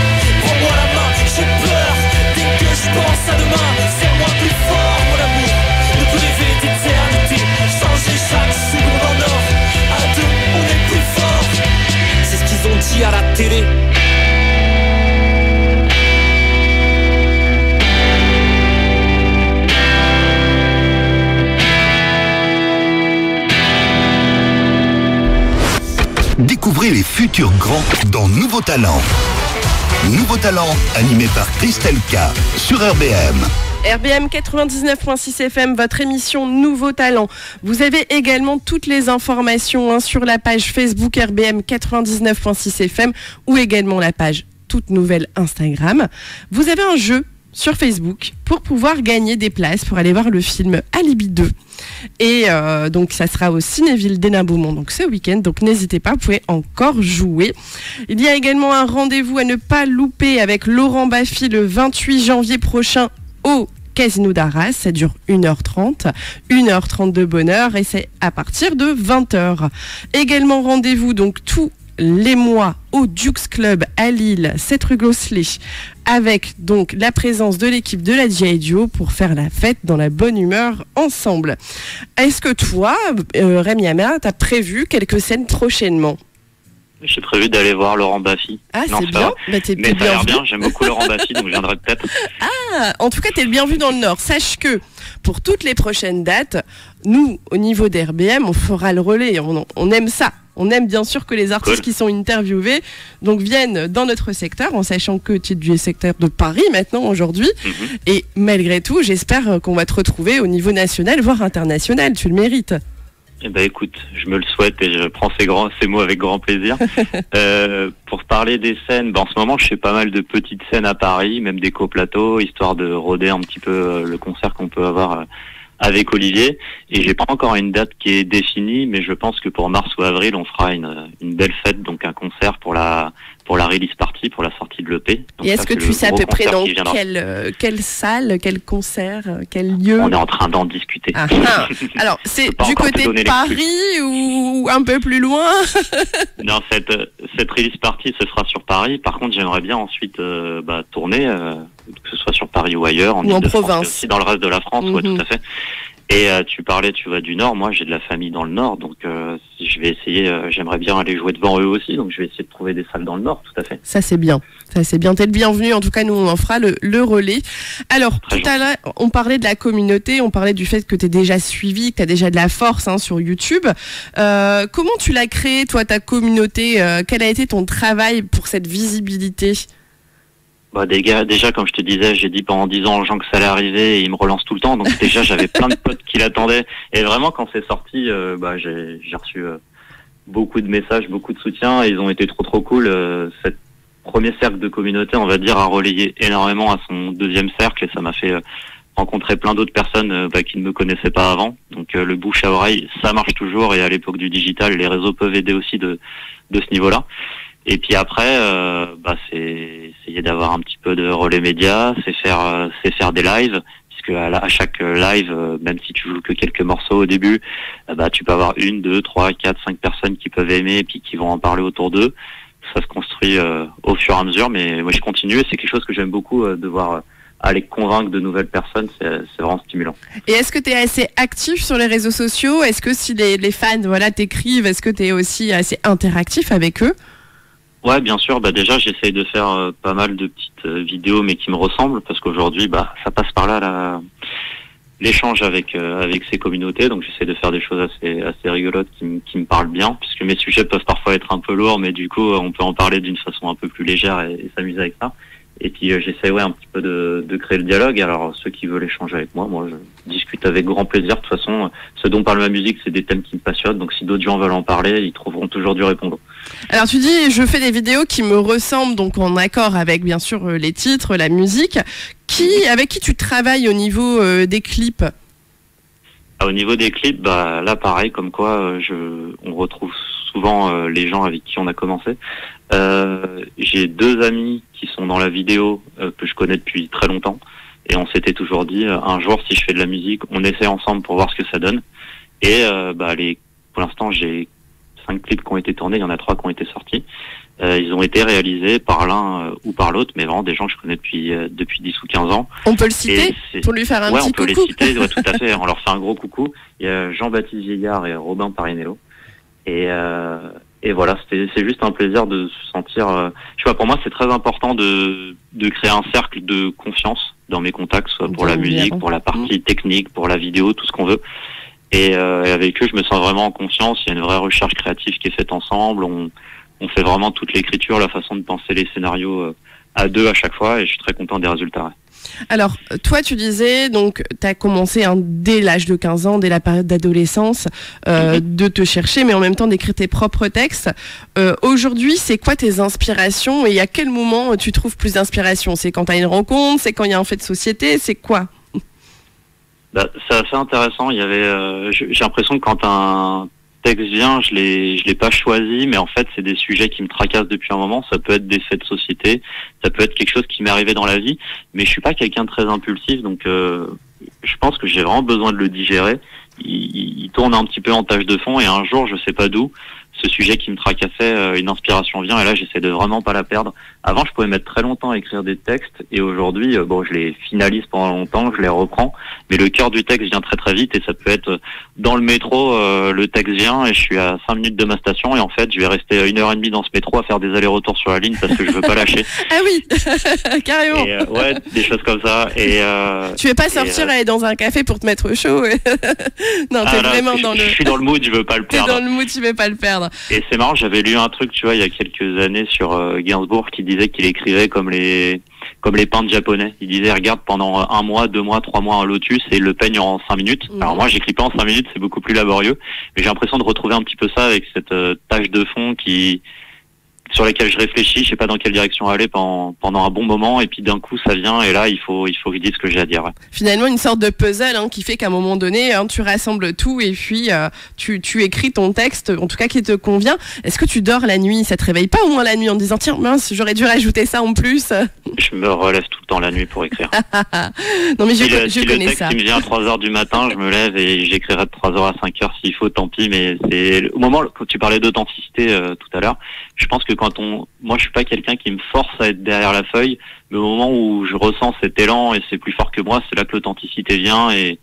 Speaker 6: Prends-moi la main, j'ai peur, dès que je pense à demain. Serre-moi plus fort mon amour, ne plus rêver d'éternité. Changer chaque seconde en or, à deux on est plus fort. C'est ce qu'ils ont dit à la télé.
Speaker 1: Découvrez les futurs grands dans Nouveau Talent. Nouveau Talent, animé par Christelle K sur RBM.
Speaker 4: RBM 99.6 FM, votre émission Nouveau Talent. Vous avez également toutes les informations sur la page Facebook RBM 99.6 FM ou également la page toute nouvelle Instagram. Vous avez un jeu sur Facebook pour pouvoir gagner des places pour aller voir le film Alibi 2. Et donc ça sera au Cinéville d'Hénin-Beaumont donc ce week-end, donc n'hésitez pas, vous pouvez encore jouer. Il y a également un rendez-vous à ne pas louper avec Laurent Baffy le 28 janvier prochain au Casino d'Arras, ça dure 1h30 de bonheur et c'est à partir de 20h. Également rendez-vous donc tous les mois au Dukes Club à Lille, 7 rue Gosselet, avec donc la présence de l'équipe de la G.I. Joe pour faire la fête dans la bonne humeur ensemble. Est-ce que toi, Rémi Hammer, t'as prévu quelques scènes prochainement ?
Speaker 5: J'ai prévu d'aller voir Laurent Baffy.
Speaker 4: Ah, non, c'est bien.
Speaker 5: Mais ça a l'air bien, j'aime beaucoup Laurent Baffy, donc je viendrai peut-être.
Speaker 4: Ah, en tout cas, t'es le bienvenu dans le Nord. Sache que pour toutes les prochaines dates, nous, au niveau d'RBM, on fera le relais. On aime ça. On aime bien sûr que les artistes qui sont interviewés donc viennent dans notre secteur, en sachant que tu es du secteur de Paris maintenant, aujourd'hui. Et malgré tout, j'espère qu'on va te retrouver au niveau national, voire international. Tu le mérites.
Speaker 5: Eh ben écoute, je me le souhaite et je prends ces mots avec grand plaisir. Pour parler des scènes, en ce moment je fais pas mal de petites scènes à Paris, même des coplateaux, histoire de roder un petit peu le concert qu'on peut avoir avec Olivier. Et j'ai pas encore une date qui est définie, mais je pense que pour mars ou avril, on fera une belle fête, donc un concert pour la release party, pour la sortie de l'EP. Donc
Speaker 4: et est-ce que tu sais à peu près dans quelle salle, quel concert, quel lieu?
Speaker 5: On est en train d'en discuter.
Speaker 4: Alors, c'est du côté de Paris ou un peu plus loin?
Speaker 5: Non, cette release party se fera sur Paris. Par contre, j'aimerais bien ensuite tourner, que ce soit sur Paris ou ailleurs,
Speaker 4: en province,
Speaker 5: aussi dans le reste de la France. Ouais, tout à fait. Et tu parlais, du Nord. Moi, j'ai de la famille dans le Nord, donc je vais essayer. J'aimerais bien aller jouer devant eux aussi, donc je vais essayer de trouver des salles dans le Nord, tout à fait.
Speaker 4: Ça c'est bien. T'es le bienvenu. En tout cas, nous on en fera le relais. Alors tout à l'heure, on parlait de la communauté, on parlait du fait que t'es déjà suivi, que t'as déjà de la force sur YouTube. Comment tu l'as créé, toi, ta communauté? Quel a été ton travail pour cette visibilité?
Speaker 5: Déjà, comme je te disais, j'ai dit pendant 10 ans aux gens que ça allait arriver et ils me relancent tout le temps. Donc déjà, j'avais plein de potes qui l'attendaient. Et vraiment, quand c'est sorti, j'ai reçu beaucoup de messages, beaucoup de soutien. Et ils ont été trop cool. Cet premier cercle de communauté, on va dire, a relayé énormément à son deuxième cercle. Et ça m'a fait rencontrer plein d'autres personnes qui ne me connaissaient pas avant. Donc le bouche à oreille, ça marche toujours. Et à l'époque du digital, les réseaux peuvent aider aussi de ce niveau-là. Et puis après, c'est essayer d'avoir un petit peu de relais médias, c'est faire des lives, puisque à chaque live, même si tu joues que quelques morceaux au début, tu peux avoir 1, 2, 3, 4, 5 personnes qui peuvent aimer et puis qui vont en parler autour d'eux. Ça se construit au fur et à mesure, mais moi je continue et c'est quelque chose que j'aime beaucoup, de voir aller convaincre de nouvelles personnes, c'est vraiment stimulant. Et
Speaker 4: est-ce que tu es assez actif sur les réseaux sociaux? Est-ce que si les fans t'écrivent, est-ce que tu es aussi assez interactif avec eux?
Speaker 5: Ouais, bien sûr. Déjà, j'essaye de faire pas mal de petites vidéos, mais qui me ressemblent, parce qu'aujourd'hui, ça passe par là, l'échange avec ces communautés. Donc, j'essaie de faire des choses assez rigolotes qui me parlent bien, puisque mes sujets peuvent parfois être un peu lourds, mais du coup, on peut en parler d'une façon un peu plus légère et s'amuser avec ça. Et puis, j'essaie un petit peu de créer le dialogue. Alors, ceux qui veulent échanger avec moi, je discute avec grand plaisir. De toute façon, ce dont parle ma musique, c'est des thèmes qui me passionnent. Donc, si d'autres gens veulent en parler, ils trouveront toujours du répondant.
Speaker 4: Alors, tu dis, je fais des vidéos qui me ressemblent, donc en accord avec, bien sûr, les titres, la musique. Avec qui tu travailles au niveau des clips?
Speaker 5: Au niveau des clips, là, pareil, comme quoi, on retrouve souvent les gens avec qui on a commencé. J'ai 2 amis qui sont dans la vidéo que je connais depuis très longtemps et on s'était toujours dit un jour, si je fais de la musique, on essaie ensemble pour voir ce que ça donne. Et pour l'instant, j'ai 5 clips qui ont été tournés, il y en a 3 qui ont été sortis. Ils ont été réalisés par l'un ou par l'autre, mais vraiment des gens que je connais depuis 10 ou 15 ans.
Speaker 4: On peut le citer pour lui faire un petit coucou?
Speaker 5: Ouais, on peut les citer, tout à fait. On leur fait un gros coucou. Il y a Jean-Baptiste Vieillard et Robin Parinello. Et voilà, c'est juste un plaisir de se sentir... pour moi, c'est très important de créer un cercle de confiance dans mes contacts, soit pour la musique, pour la partie technique, pour la vidéo, tout ce qu'on veut. Et avec eux, je me sens vraiment en confiance. Il y a une vraie recherche créative qui est faite ensemble. On fait vraiment toute l'écriture, la façon de penser les scénarios à 2 à chaque fois, et je suis très content des résultats. Ouais.
Speaker 4: Alors, toi, tu disais, donc, tu as commencé dès l'âge de 15 ans, dès la période d'adolescence, de te chercher, mais en même temps d'écrire tes propres textes. Aujourd'hui, c'est quoi tes inspirations et à quel moment tu trouves plus d'inspiration? C'est quand tu as une rencontre? C'est quand il y a un fait de société? C'est quoi?
Speaker 5: C'est assez intéressant. J'ai l'impression que quand un texte vient, je l'ai pas choisi, mais en fait, c'est des sujets qui me tracassent depuis un moment. Ça peut être des faits de société, ça peut être quelque chose qui m'est arrivé dans la vie, mais je suis pas quelqu'un de très impulsif, donc je pense que j'ai vraiment besoin de le digérer. Il tourne un petit peu en tâche de fond, et un jour, je sais pas d'où, ce sujet qui me tracassait, une inspiration vient, et là, j'essaie de vraiment pas la perdre. Avant, je pouvais mettre très longtemps à écrire des textes, et aujourd'hui, je les finalise pendant longtemps, je les reprends, mais le cœur du texte vient très très vite, et ça peut être dans le métro, le texte vient, et je suis à 5 minutes de ma station, et en fait, je vais rester 1h30 dans ce métro à faire des allers-retours sur la ligne parce que je veux pas lâcher.
Speaker 4: Ah oui, carrément.
Speaker 5: Et, ouais, des choses comme ça. Et
Speaker 4: tu veux pas sortir aller dans un café pour te mettre chaud? Non, t'es vraiment dans le...
Speaker 5: Je suis dans le mood, je veux pas le perdre.
Speaker 4: T'es dans le mood, tu veux pas le perdre.
Speaker 5: Et c'est marrant, j'avais lu un truc, il y a quelques années sur Gainsbourg qui disait qu'il écrivait comme les peintres japonais. Il disait, regarde, pendant 1 mois, 2 mois, 3 mois un lotus et il le peigne en 5 minutes. Alors moi, j'écris pas en 5 minutes, c'est beaucoup plus laborieux. Mais j'ai l'impression de retrouver un petit peu ça avec cette tâche de fond sur lesquelles je réfléchis, je sais pas dans quelle direction aller pendant un bon moment, et puis d'un coup ça vient, et là il faut que je dise ce que j'ai à dire. Ouais.
Speaker 4: Finalement, une sorte de puzzle qui fait qu'à un moment donné, tu rassembles tout et puis tu écris ton texte, en tout cas qui te convient. Est-ce que tu dors la nuit? Ça te réveille pas au moins la nuit en te disant tiens mince, j'aurais dû rajouter ça en plus?
Speaker 5: Je me relève tout le temps la nuit pour écrire.
Speaker 4: Non mais je
Speaker 5: si
Speaker 4: connais
Speaker 5: le texte
Speaker 4: ça.
Speaker 5: qui me vient à 3h du matin, je me lève et j'écrirai de 3h à 5h s'il faut, tant pis, mais c'est au moment quand tu parlais d'authenticité tout à l'heure, je pense que moi je suis pas quelqu'un qui me force à être derrière la feuille, mais au moment où je ressens cet élan et c'est plus fort que moi, c'est là que l'authenticité vient et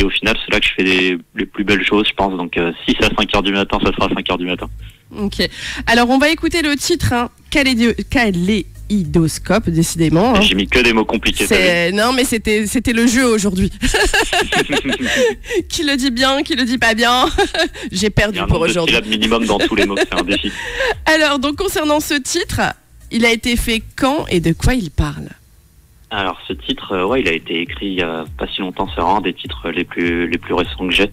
Speaker 5: au final c'est là que je fais les plus belles choses, je pense. Donc si c'est à 5h du matin, ça sera à 5h du matin.
Speaker 4: Ok. Alors on va écouter le titre, Kaléidoscope, décidément.
Speaker 5: J'ai mis que des mots compliqués.
Speaker 4: Non, mais c'était le jeu aujourd'hui. Qui le dit bien, qui le dit pas bien. J'ai perdu pour aujourd'hui.
Speaker 5: Il y a un minimum dans tous les mots, c'est un défi.
Speaker 4: Alors, donc concernant ce titre, il a été fait quand et de quoi il parle?
Speaker 5: Alors ce titre, il a été écrit il y a pas si longtemps, c'est vraiment un des titres les plus récents que j'ai.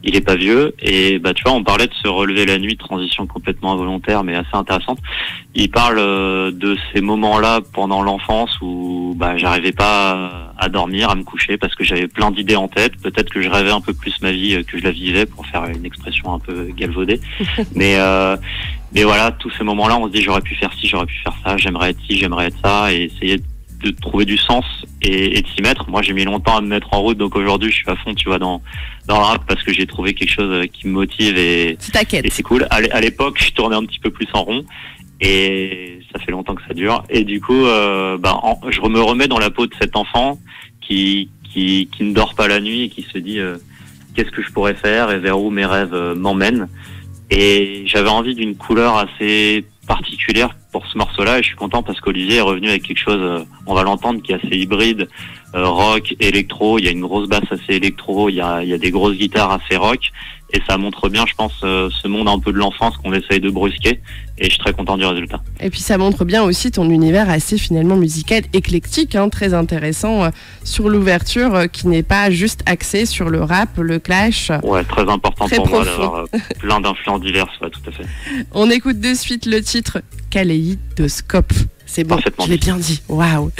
Speaker 5: Il est pas vieux et tu vois, on parlait de se relever la nuit, transition complètement involontaire mais assez intéressante. Il parle de ces moments-là pendant l'enfance où j'arrivais pas à dormir, à me coucher parce que j'avais plein d'idées en tête. Peut-être que je rêvais un peu plus ma vie que je la vivais, pour faire une expression un peu galvaudée. Mais voilà, tous ces moments-là, on se dit j'aurais pu faire ci, j'aurais pu faire ça, j'aimerais être ci, j'aimerais être ça, et essayer de trouver du sens et de s'y mettre. Moi, j'ai mis longtemps à me mettre en route, donc aujourd'hui, je suis à fond, tu vois, dans le rap parce que j'ai trouvé quelque chose qui me motive et c'est cool. À l'époque, je tournais un petit peu plus en rond et ça fait longtemps que ça dure. Et du coup, je me remets dans la peau de cet enfant qui ne dort pas la nuit et qui se dit qu'est-ce que je pourrais faire et vers où mes rêves m'emmènent. Et j'avais envie d'une couleur assez particulière pour ce morceau-là et je suis content parce qu'Olivier est revenu avec quelque chose, on va l'entendre, qui est assez hybride, rock, électro. Il y a une grosse basse assez électro, il y a des grosses guitares assez rock et ça montre bien, je pense, ce monde un peu de l'enfance qu'on essaye de brusquer et je suis très content du résultat. Et
Speaker 4: puis ça montre bien aussi ton univers assez finalement musical, éclectique, très intéressant sur l'ouverture qui n'est pas juste axé sur le rap, le clash.
Speaker 5: Ouais, très important pour moi d'avoir plein d'influences diverses, ouais, tout à fait.
Speaker 4: On écoute de suite le titre Kaléidoscope. C'est bon, je l'ai bien dit. Waouh.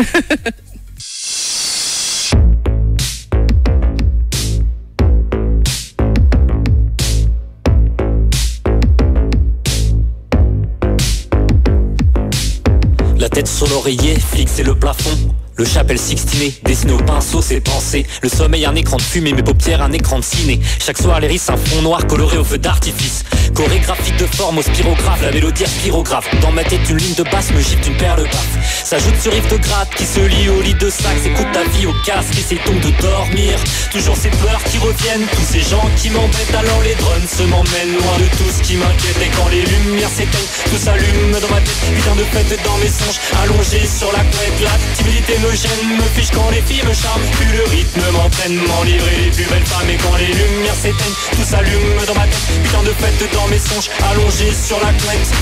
Speaker 6: La tête sur l'oreiller, fixer le plafond. Le chapelle sixtiné, dessiné au pinceau, ses pensées. Le sommeil, un écran de fumée, mes paupières, un écran de ciné. Chaque soir, l'iris, un fond noir coloré au feu d'artifice. Chorégraphique de forme au spirographe, la mélodie spirographe. Dans ma tête, une ligne de basse me gifle une perle baffe. S'ajoute ce riff de gratte qui se lie au lit de sax. Écoute ta vie au casque, essaye donc de dormir. Toujours ces peurs qui reviennent, tous ces gens qui m'embêtent. Alors les drones se m'emmènent loin de tout ce qui m'inquiète. Et quand les lumières s'éteignent, tout s'allume dans ma tête. Putain de fête dans mes songes, allongé sur la couette. La timidité me gêne, me fiche quand les filles me charment. Puis le rythme m'entraîne, m'en livrer les plus belles femmes. Et quand les lumières s'éteignent, tout s'allume dans ma tête. Putain de fête dans mes songes, allongé sur la couette.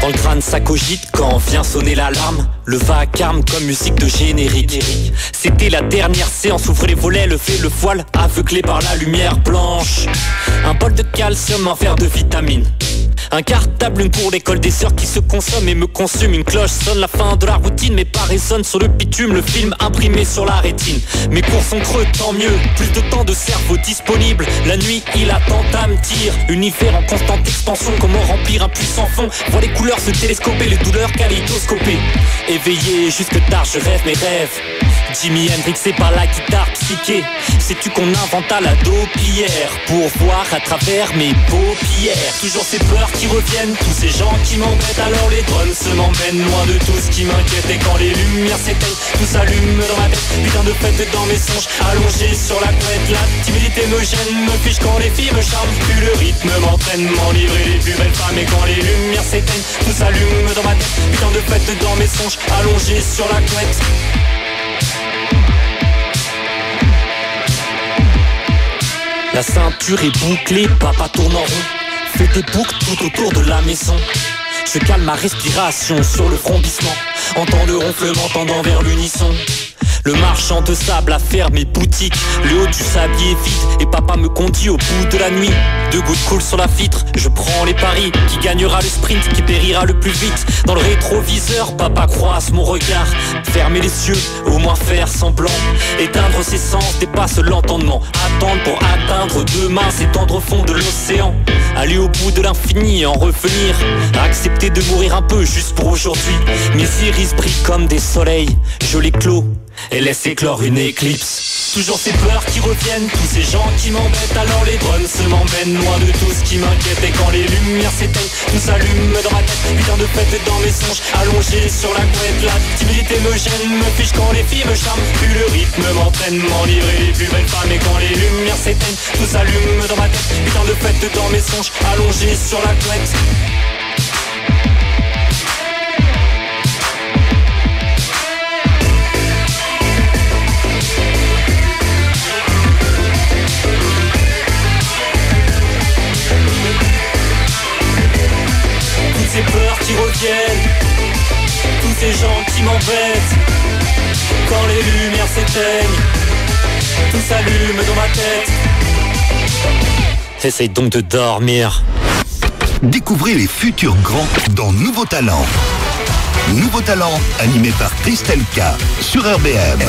Speaker 6: Dans le crâne ça cogite quand vient sonner l'alarme. Le vacarme comme musique de générique. C'était la dernière séance, ouvre les volets, levez le voile, aveuglé par la lumière blanche. Un bol de calcium, un verre de vitamine. Un cartable, une pour l'école des sœurs qui se consomme et me consume. Une cloche sonne la fin de la routine, mes pas résonnent sur le bitume, le film imprimé sur la rétine. Mes cours sont creux, tant mieux, plus de temps de cerveau disponible. La nuit, il attend à me tire. Univers en constante expansion, comment remplir un puissant fond. Voir les couleurs se télescoper, les douleurs kaléidoscopées. Éveillé jusque tard, je rêve mes rêves. Jimi Hendrix, c'est pas la guitare psyché. Sais-tu qu'on inventa la dopière pour voir à travers mes paupières. Toujours ces peurs qui reviennent, tous ces gens qui m'embêtent. Alors les drones se m'emmènent loin de tout ce qui m'inquiète. Et quand les lumières s'éteignent, tout s'allume dans ma tête. Putain de fête dans mes songes, allongé sur la couette. La timidité me gêne, me fiche quand les filles me charment. Puis le rythme m'entraîne, m'en livrer les plus belles femmes. Et quand les lumières s'éteignent, tout s'allume dans ma tête. Putain de fête dans mes songes, allongé sur la couette. La ceinture est bouclée, papa tourne en rond. Fait des boucles tout autour de la maison. Je calme ma respiration sur le frondissement. Entends le ronflement tendant vers l'unisson. Le marchand de sable a fermé boutique. Le haut du sablier est vide et papa me conduit au bout de la nuit. 2 gouttes coulent sur la vitre, je prends les paris. Qui gagnera le sprint, qui périra le plus vite. Dans le rétroviseur, papa croise mon regard. Fermer les yeux, au moins faire semblant. Éteindre ses sens dépasse l'entendement. Attendre pour atteindre demain, s'étendre au fond de l'océan. Aller au bout de l'infini et en revenir. Accepter de mourir un peu juste pour aujourd'hui. Mes iris brillent comme des soleils. Je les clos et laisse éclore une éclipse. Toujours ces peurs qui reviennent, tous ces gens qui m'embêtent. Alors les drones se m'emmènent loin de tout ce qui m'inquiète. Et quand les lumières s'éteignent, tout s'allume dans ma tête. Putain de fête dans mes songes, allongé sur la couette. La timidité me gêne, me fiche quand les filles me charment. Puis le rythme m'entraîne, m'enivrer les plus belles femmes. Et quand les lumières s'éteignent, tout s'allume dans ma tête. Putain de fête dans mes songes, allongé sur la couette. Ces peurs qui reviennent, tous ces gens qui m'embêtent. Quand les lumières s'éteignent, tout s'allume dans ma tête. Essaye donc de dormir.
Speaker 1: Découvrez les futurs grands dans Nouveau Talent. Nouveau Talent, animé par Christelle K. sur RBM.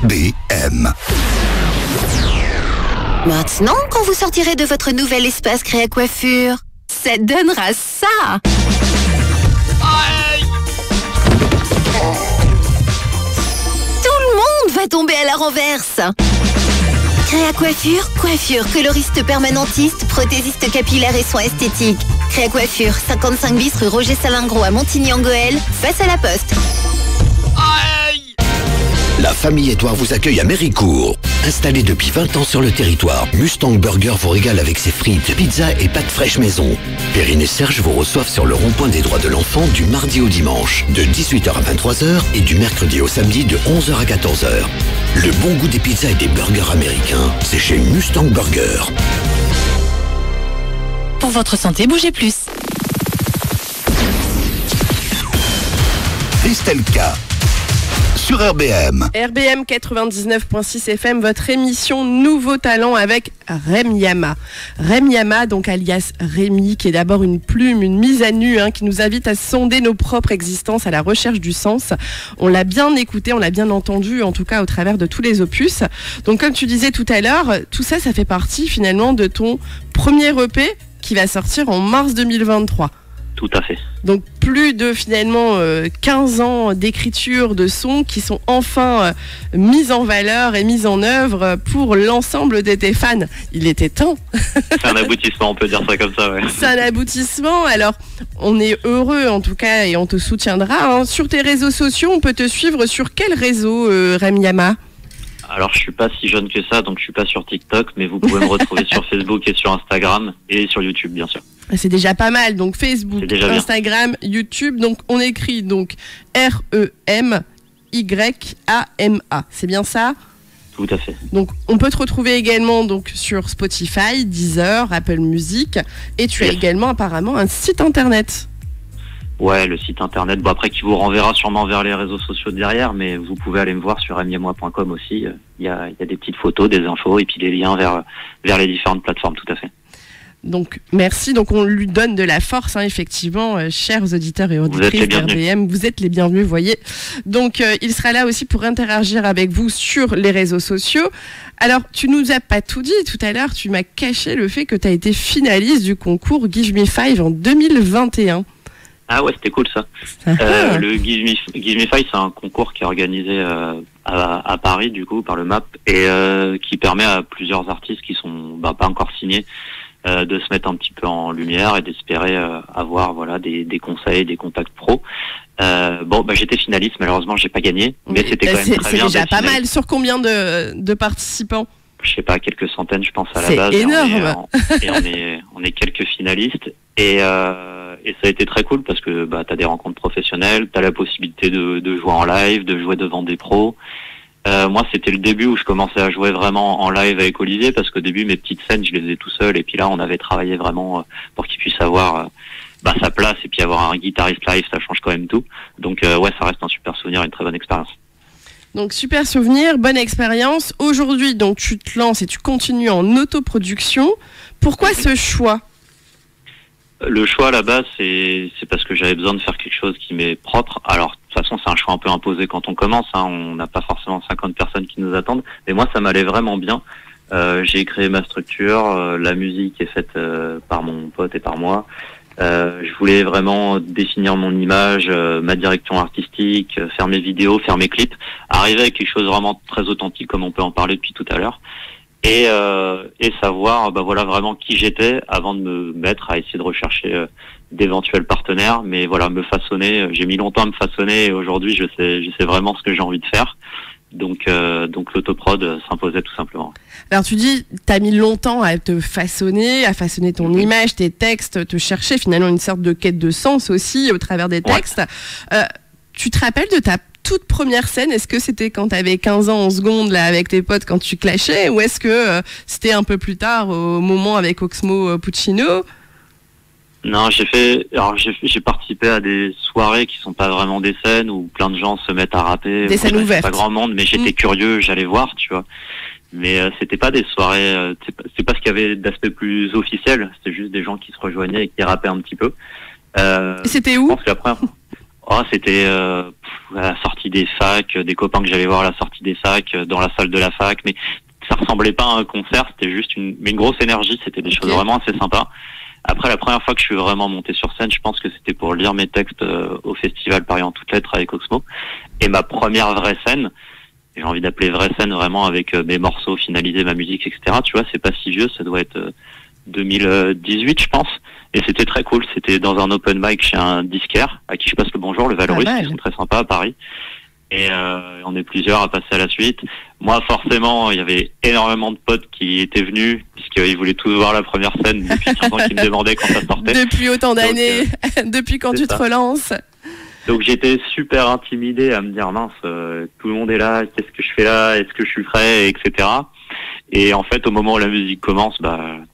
Speaker 1: RBM.
Speaker 7: Maintenant, quand vous sortirez de votre nouvel espace Créa Coiffure, ça donnera ça. Tout le monde va tomber à la renverse. Créa Coiffure, coiffure, coloriste permanentiste, prothésiste capillaire et soins esthétiques. Créa Coiffure, 55 bis rue Roger Salingro à Montigny-en-Goël, face à la Poste.
Speaker 8: La famille Édouard vous accueille à Méricourt. Installé depuis 20 ans sur le territoire, Mustang Burger vous régale avec ses frites, pizzas et pâtes fraîches maison. Perrine et Serge vous reçoivent sur le rond-point des droits de l'enfant du mardi au dimanche, de 18h à 23h et du mercredi au samedi de 11h à 14h. Le bon goût des pizzas et des burgers américains, c'est chez Mustang Burger.
Speaker 7: Pour votre santé, bougez plus.
Speaker 1: Christelle K. sur RBM.
Speaker 4: RBM 99.6 FM, votre émission Nouveau Talent avec Rem Yama. Rem Yama, donc alias Rémi, qui est d'abord une plume, une mise à nu, qui nous invite à sonder nos propres existences à la recherche du sens. On l'a bien écouté, on l'a bien entendu, en tout cas au travers de tous les opus. Donc comme tu disais tout à l'heure, tout ça, ça fait partie finalement de ton premier EP qui va sortir en mars 2023.
Speaker 5: Tout à fait.
Speaker 4: Donc plus de finalement 15 ans d'écriture de sons qui sont enfin mis en valeur et mis en œuvre pour l'ensemble de tes fans. Il était temps.
Speaker 5: C'est un aboutissement, on peut dire ça comme ça, ouais.
Speaker 4: C'est un aboutissement. Alors, on est heureux en tout cas et on te soutiendra. Sur tes réseaux sociaux, on peut te suivre sur quel réseau, Rem Yama ?
Speaker 5: Alors, je suis pas si jeune que ça, donc je suis pas sur TikTok, mais vous pouvez me retrouver sur Facebook et sur Instagram et sur YouTube, bien sûr.
Speaker 4: C'est déjà pas mal. Donc Facebook, Instagram, YouTube. Donc on écrit donc REMYAMA. C'est bien ça ?
Speaker 5: Tout à fait.
Speaker 4: Donc on peut te retrouver également donc sur Spotify, Deezer, Apple Music, et tu as également apparemment un site internet.
Speaker 5: Ouais, le site internet, après qui vous renverra sûrement vers les réseaux sociaux derrière, mais vous pouvez aller me voir sur remyamoi.com aussi. Il y a des petites photos, des infos et puis des liens vers les différentes plateformes, tout à fait.
Speaker 4: Donc merci, donc on lui donne de la force, effectivement, chers auditeurs et auditrices d'RBM, vous êtes les bienvenus, vous voyez. Donc il sera là aussi pour interagir avec vous sur les réseaux sociaux. Alors tu nous as pas tout dit tout à l'heure, tu m'as caché le fait que tu as été finaliste du concours Give Me 5 en 2021.
Speaker 5: Ah ouais, c'était cool ça. Le Give Me 5, c'est un concours qui est organisé à Paris du coup par le MAP et qui permet à plusieurs artistes qui sont pas encore signés de se mettre un petit peu en lumière et d'espérer avoir des conseils, des contacts pro. J'étais finaliste, malheureusement j'ai pas gagné, mais c'était quand même très bien.
Speaker 4: C'est déjà pas mal. Sur combien de participants?
Speaker 5: Je sais pas, quelques centaines je pense à la base.
Speaker 4: C'est énorme.
Speaker 5: On est quelques finalistes et ça a été très cool parce que t'as des rencontres professionnelles, t'as la possibilité de jouer en live, de jouer devant des pros. Moi, c'était le début où je commençais à jouer vraiment en live avec Olivier parce qu'au début, mes petites scènes, je les faisais tout seul et puis là, on avait travaillé vraiment pour qu'il puisse avoir sa place et puis avoir un guitariste live, ça change quand même tout. Donc ouais, ça reste un super souvenir, une très bonne expérience.
Speaker 4: Donc super souvenir, bonne expérience. Aujourd'hui, donc tu te lances et tu continues en autoproduction. Pourquoi ce choix ?
Speaker 5: Le choix à la base, c'est parce que j'avais besoin de faire quelque chose qui m'est propre. Alors, de toute façon, c'est un choix un peu imposé quand on commence. On n'a pas forcément 50 personnes qui nous attendent. Mais moi, ça m'allait vraiment bien. J'ai créé ma structure. La musique est faite par mon pote et par moi. Je voulais vraiment définir mon image, ma direction artistique, faire mes vidéos, faire mes clips, arriver avec quelque chose vraiment très authentique, comme on peut en parler depuis tout à l'heure. Et savoir voilà vraiment qui j'étais avant de me mettre à essayer de rechercher d'éventuels partenaires, mais voilà, me façonner. J'ai mis longtemps à me façonner et aujourd'hui je sais vraiment ce que j'ai envie de faire. Donc l'autoprod s'imposait tout simplement.
Speaker 4: Alors tu dis, t'as mis longtemps à te façonner, à façonner ton image, tes textes, te chercher finalement une sorte de quête de sens aussi au travers des textes. Ouais. Tu te rappelles de ta toute première scène, est-ce que c'était quand tu avais 15 ans en seconde là avec tes potes quand tu clashais, ou est-ce que c'était un peu plus tard au moment avec Oxmo Puccino ?
Speaker 5: Non, j'ai participé à des soirées qui sont pas vraiment des scènes où plein de gens se mettent à rapper.
Speaker 4: Des scènes ouvertes.
Speaker 5: Pas grand monde, mais j'étais curieux, j'allais voir, tu vois. Mais c'était pas des soirées, c'est pas ce qu'il y avait d'aspect plus officiel, c'était juste des gens qui se rejoignaient et qui rappaient un petit peu.
Speaker 4: C'était où ?
Speaker 5: Je pense qu'après, c'était à la sortie des facs, des copains que j'allais voir à la sortie des facs, dans la salle de la fac, mais ça ressemblait pas à un concert, c'était juste une grosse énergie, c'était des choses vraiment assez sympas. Après, la première fois que je suis vraiment monté sur scène, je pense que c'était pour lire mes textes au festival Paris en toutes lettres avec Oxmo. Et ma première vraie scène, j'ai envie d'appeler vraie scène vraiment avec mes morceaux finalisés, ma musique, etc. Tu vois, c'est pas si vieux, ça doit être 2018, je pense. Et c'était très cool. C'était dans un open mic chez un disquaire à qui je passe le bonjour, le Valorus, qui sont très sympas à Paris. Et on est plusieurs à passer à la suite. Moi, forcément, il y avait énormément de potes qui étaient venus, puisqu'ils voulaient tous voir la première scène depuis 15 ans, qui me demandaient quand ça sortait.
Speaker 4: Depuis autant d'années, depuis quand tu te relances.
Speaker 5: Donc j'étais super intimidé à me dire, mince, tout le monde est là, qu'est-ce que je fais là, est-ce que je suis prêt, etc. Et en fait, au moment où la musique commence,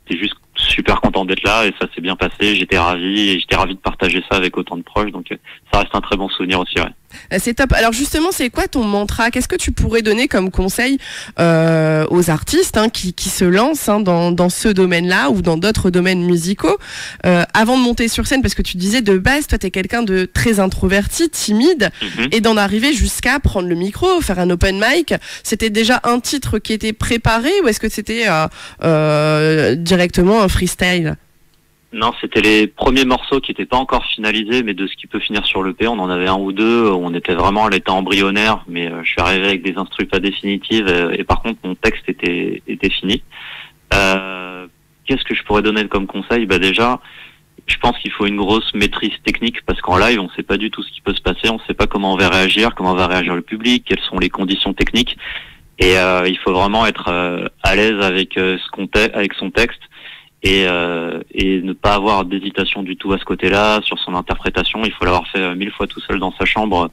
Speaker 5: t'es juste super content d'être là et ça s'est bien passé. J'étais ravi de partager ça avec autant de proches. Donc ça reste un très bon souvenir aussi. Ouais.
Speaker 4: C'est top. Alors justement, c'est quoi ton mantra ? Qu'est-ce que tu pourrais donner comme conseil aux artistes qui se lancent dans ce domaine-là ou dans d'autres domaines musicaux avant de monter sur scène ? Parce que tu disais de base, toi, t'es quelqu'un de très introverti, timide, et d'en arriver jusqu'à prendre le micro, faire un open mic. C'était déjà un titre qui était préparé ou est-ce que c'était directement un freestyle ?
Speaker 5: Non, c'était les premiers morceaux qui n'étaient pas encore finalisés, mais de ce qui peut finir sur l'EP, on en avait un ou deux, où on était vraiment à l'état embryonnaire, mais je suis arrivé avec des instrus pas définitives, et par contre mon texte était fini. Qu'est-ce que je pourrais donner comme conseil ? Déjà, je pense qu'il faut une grosse maîtrise technique, parce qu'en live, on ne sait pas du tout ce qui peut se passer, on ne sait pas comment on va réagir, comment va réagir le public, quelles sont les conditions techniques, et il faut vraiment être à l'aise avec avec son texte, et ne pas avoir d'hésitation du tout à ce côté-là, sur son interprétation. Il faut l'avoir fait 1000 fois tout seul dans sa chambre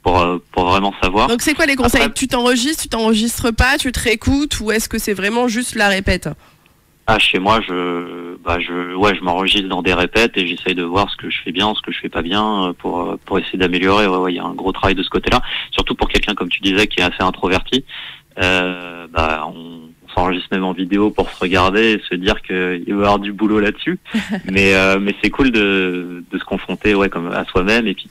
Speaker 5: pour vraiment savoir.
Speaker 4: Donc c'est quoi les conseils ? Après, tu t'enregistres pas, tu te réécoutes, ou est-ce que c'est vraiment juste la répète ?
Speaker 5: Chez moi, je m'enregistre dans des répètes et j'essaye de voir ce que je fais bien, ce que je fais pas bien pour essayer d'améliorer. Il y a un gros travail de ce côté-là, surtout pour quelqu'un comme tu disais qui est assez introverti. On s'enregistre même en vidéo pour se regarder et se dire qu'il va y avoir du boulot là-dessus. mais c'est cool de se confronter comme à soi-même. Et puis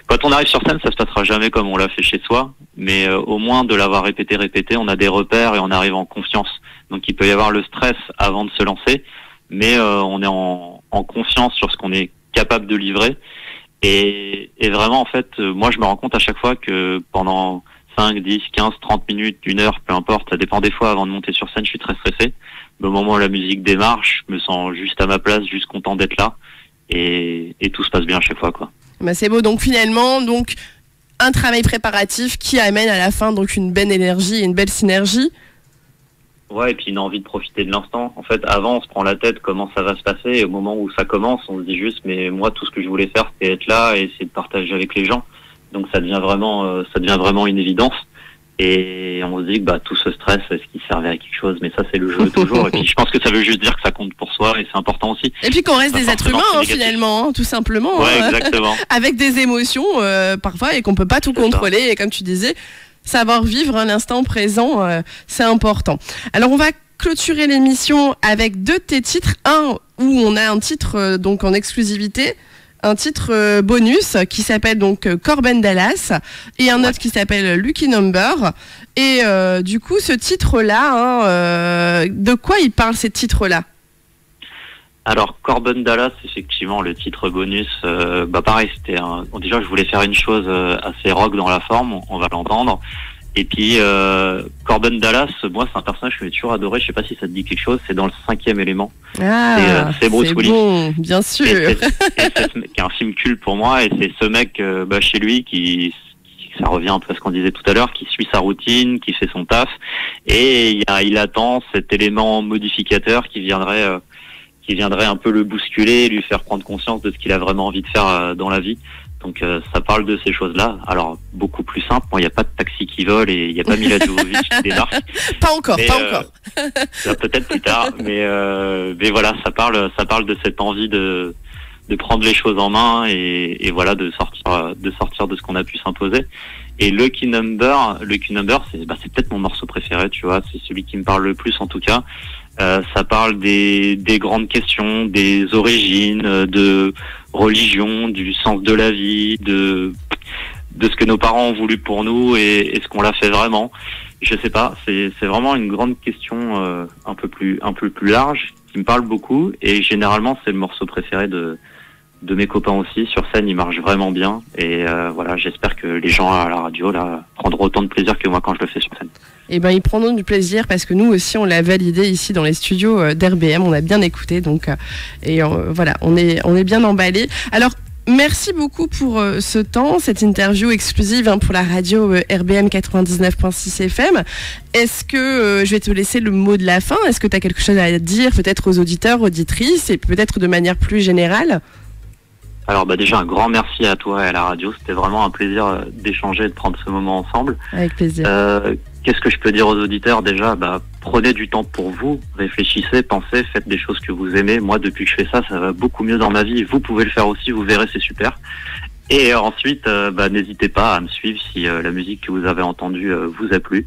Speaker 5: quand on arrive sur scène, ça se passera jamais comme on l'a fait chez soi, mais au moins de l'avoir répété, on a des repères et on arrive en confiance. Donc il peut y avoir le stress avant de se lancer, mais on est en confiance sur ce qu'on est capable de livrer. Et vraiment, en fait, moi je me rends compte à chaque fois que pendant 5, 10, 15, 30 minutes, 1 heure, peu importe, ça dépend des fois, avant de monter sur scène, je suis très stressé. Mais au moment où la musique démarre, je me sens juste à ma place, juste content d'être là, et tout se passe bien à chaque fois, quoi.
Speaker 4: C'est beau, donc finalement, un travail préparatif qui amène à la fin une belle énergie et une belle synergie.
Speaker 5: Ouais, et puis une envie de profiter de l'instant. En fait, avant, on se prend la tête comment ça va se passer, et au moment où ça commence, on se dit juste, mais moi, tout ce que je voulais faire, c'était être là et essayer de partager avec les gens. Donc ça devient vraiment une évidence. Et on se dit que tout ce stress, est-ce qu'il servait à quelque chose ? Mais ça, c'est le jeu toujours. Et puis je pense que ça veut juste dire que ça compte pour soi et c'est important aussi.
Speaker 4: Et puis qu'on reste des êtres humains finalement, tout simplement.
Speaker 5: Ouais, exactement.
Speaker 4: Avec des émotions parfois et qu'on peut pas tout contrôler. Et comme tu disais, Savoir vivre l'instant présent, c'est important. Alors on va clôturer l'émission avec 2 de tes titres. Un où on a un titre donc en exclusivité, un titre bonus qui s'appelle donc Corbin Dallas et un autre qui s'appelle Lucky Number. Et du coup, ce titre-là, de quoi il parle, ces titres-là?
Speaker 5: Alors, Corbin Dallas, effectivement, le titre bonus, pareil, déjà, je voulais faire une chose assez rock dans la forme, on va l'entendre. Et puis, Corbin Dallas, moi, c'est un personnage que j'ai toujours adoré, je sais pas si ça te dit quelque chose, c'est dans le 5e élément.
Speaker 4: Ah,
Speaker 5: c'est Bruce Willis.
Speaker 4: Bon, bien sûr.
Speaker 5: C'est un film culte pour moi, et c'est ce mec, chez lui, ça revient un peu à ce qu'on disait tout à l'heure, qui suit sa routine, qui fait son taf, et il attend cet élément modificateur qui viendrait un peu le bousculer, lui faire prendre conscience de ce qu'il a vraiment envie de faire dans la vie. Donc ça parle de ces choses-là. Alors beaucoup plus simple, il n'y a pas de taxi qui vole et il n'y a pas Mila Jovovich qui débarque.
Speaker 4: Pas encore.
Speaker 5: Peut-être plus tard, mais voilà, ça parle de cette envie de prendre les choses en main et voilà, de sortir de ce qu'on a pu s'imposer. Et Lucky Number, c'est peut-être mon morceau préféré, tu vois, c'est celui qui me parle le plus en tout cas. Ça parle des grandes questions, des origines, de religion, du sens de la vie, de ce que nos parents ont voulu pour nous et ce qu'on l'a fait vraiment. Je sais pas, c'est vraiment une grande question un peu plus large qui me parle beaucoup et généralement c'est le morceau préféré de mes copains aussi. Sur scène, il marche vraiment bien et voilà, j'espère que les gens à la radio là prendront autant de plaisir que moi quand je le fais sur scène.
Speaker 4: Eh ben, ils prendront du plaisir parce que nous aussi, on l'a validé ici dans les studios d'RBM. On a bien écouté, donc voilà, on est bien emballés. Alors, merci beaucoup pour ce temps, cette interview exclusive pour la radio RBM 99.6 FM. Est-ce que je vais te laisser le mot de la fin? Est-ce que tu as quelque chose à dire peut-être aux auditeurs, auditrices et peut-être de manière plus générale?
Speaker 5: Alors déjà un grand merci à toi et à la radio, c'était vraiment un plaisir d'échanger et de prendre ce moment ensemble.
Speaker 4: Avec plaisir.
Speaker 5: Qu'est-ce que je peux dire aux auditeurs? Déjà, prenez du temps pour vous, réfléchissez, pensez, faites des choses que vous aimez. Moi, depuis que je fais ça, ça va beaucoup mieux dans ma vie. Vous pouvez le faire aussi, vous verrez, c'est super. Et ensuite, n'hésitez pas à me suivre si la musique que vous avez entendue vous a plu.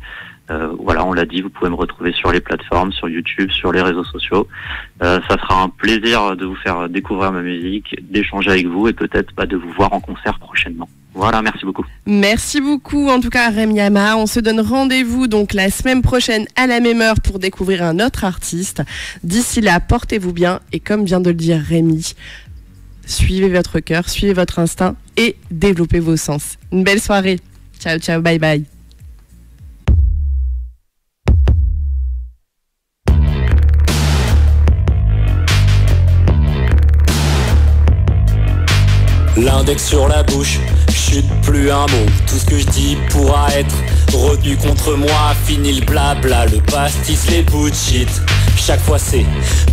Speaker 5: Voilà, on l'a dit, vous pouvez me retrouver sur les plateformes, sur YouTube, sur les réseaux sociaux. Ça sera un plaisir de vous faire découvrir ma musique, d'échanger avec vous et peut-être de vous voir en concert prochainement. Voilà, merci beaucoup.
Speaker 4: Merci beaucoup, en tout cas, Rémi Yamaha. On se donne rendez-vous donc la semaine prochaine à la même heure pour découvrir un autre artiste. D'ici là, portez-vous bien et comme vient de le dire Rémi, suivez votre cœur, suivez votre instinct et développez vos sens. Une belle soirée. Ciao, ciao, bye bye.
Speaker 6: L'index sur la bouche, chute plus un mot. Tout ce que je dis pourra être retenu contre moi. Fini le blabla, le pastis, les bullshit. Chaque fois c'est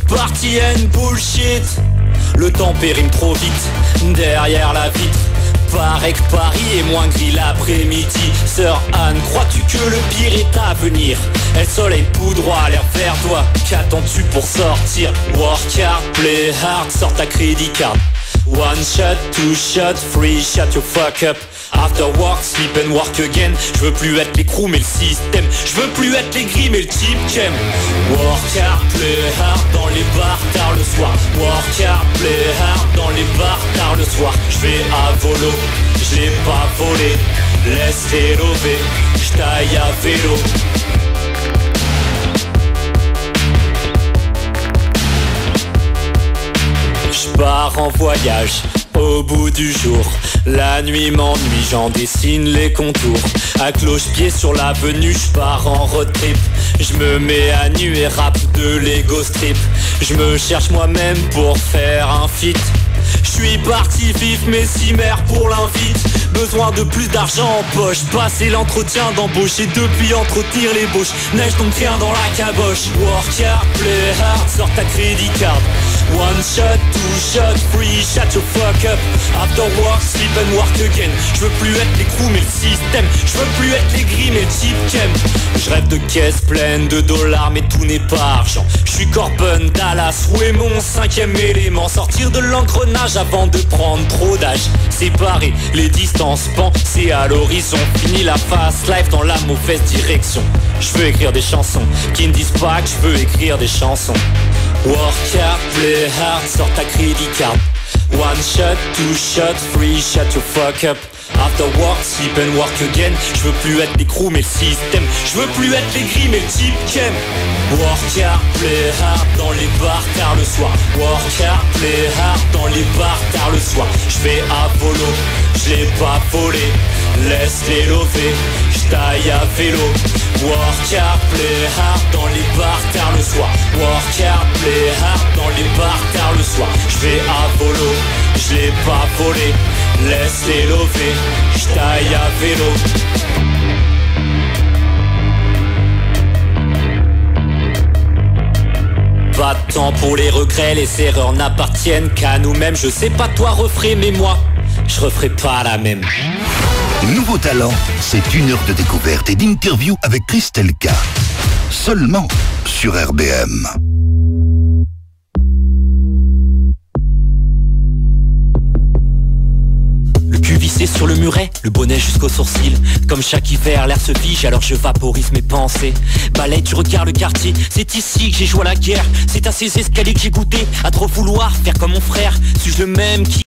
Speaker 6: party and bullshit. Le temps périme trop vite derrière la vitre. Paraît que Paris est moins gris l'après-midi. Sœur Anne, crois-tu que le pire est à venir? Elle soleil poudroie, l'air vers toi. Qu'attends-tu pour sortir? Work hard, play hard, sors ta crédit card. One shot, two shot, three shot, you fuck up. After work, sleep and work again. Je veux plus être les crews mais le système. Je veux plus être les gris mais le type qu'aime. Work hard, play hard dans les bars tard le soir. Work hard, play hard dans les bars tard le soir. Je vais à volo, je l'ai pas volé. Laisse élever, je taille à vélo. Je pars en voyage au bout du jour. La nuit m'ennuie, j'en dessine les contours. À cloche-pied sur l'avenue, je pars en road trip. Je me mets à nu et rappe de l'ego strip. Je me cherche moi-même pour faire un feat. Je suis parti vif mais si mère pour l'invite. Besoin de plus d'argent en poche. Passer l'entretien d'embauche et depuis entretenir les bauches. Neige donc rien dans la caboche. Work hard, play hard, sors ta crédit card. One shot, two shot, free, shut your fuck up. After work, sleep and work again. Je veux plus être les crews mais le système. Je veux plus être les gris mais le cheap chem. Je rêve de caisses pleines de dollars mais tout n'est pas argent. Je suis Corbin, Dallas, où est mon 5e élément? Sortir de l'engrenage avant de prendre trop d'âge. Séparer les distances, penser à l'horizon. Fini la fast life dans la mauvaise direction. Je veux écrire des chansons qui ne disent pas que je veux écrire des chansons. Work hard, play hard, sors ta crédit card. One shot, two shot, free, shut your fuck up. After work, sleep and work again. Je veux plus être les crews mais le système. Je veux plus être les gris mais le type chem. Work hard, play hard dans les bars tard le soir. Work hard, play hard dans les bars tard le soir. Je vais à volo, je l'ai pas volé. Laisse-les lever, je taille à vélo. Work hard, play hard dans les bars tard le soir. Work hard, play hard dans les bars tard le soir. Je vais à volo, je l'ai pas volé. Laisse-les lever, je taille à vélo. Pas de temps pour les regrets, les erreurs n'appartiennent qu'à nous-mêmes. Je sais pas toi referai, mais moi, je referai pas la même.
Speaker 1: Nouveau talent, c'est 1 heure de découverte et d'interview avec Christelle K. Seulement sur RBM.
Speaker 6: Le cul vissé sur le muret, le bonnet jusqu'aux sourcils. Comme chaque hiver, l'air se fige, alors je vaporise mes pensées. Balaye du regard le quartier, c'est ici que j'ai joué à la guerre. C'est à ces escaliers que j'ai goûté, à trop vouloir faire comme mon frère. Suis-je le même qui